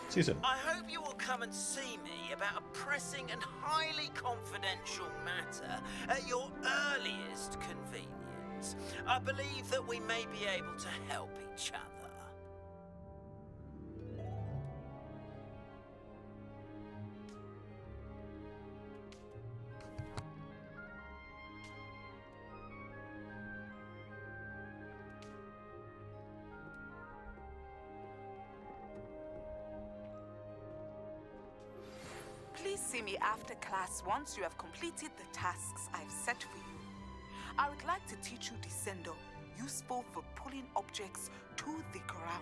A: See you soon.
S: I hope you will come and see me about a pressing and highly confidential matter at your earliest convenience. I believe that we may be able to help each other.
T: Please see me after class once you have completed the tasks I've set for you. I would like to teach you Descendo, useful for pulling objects to the ground.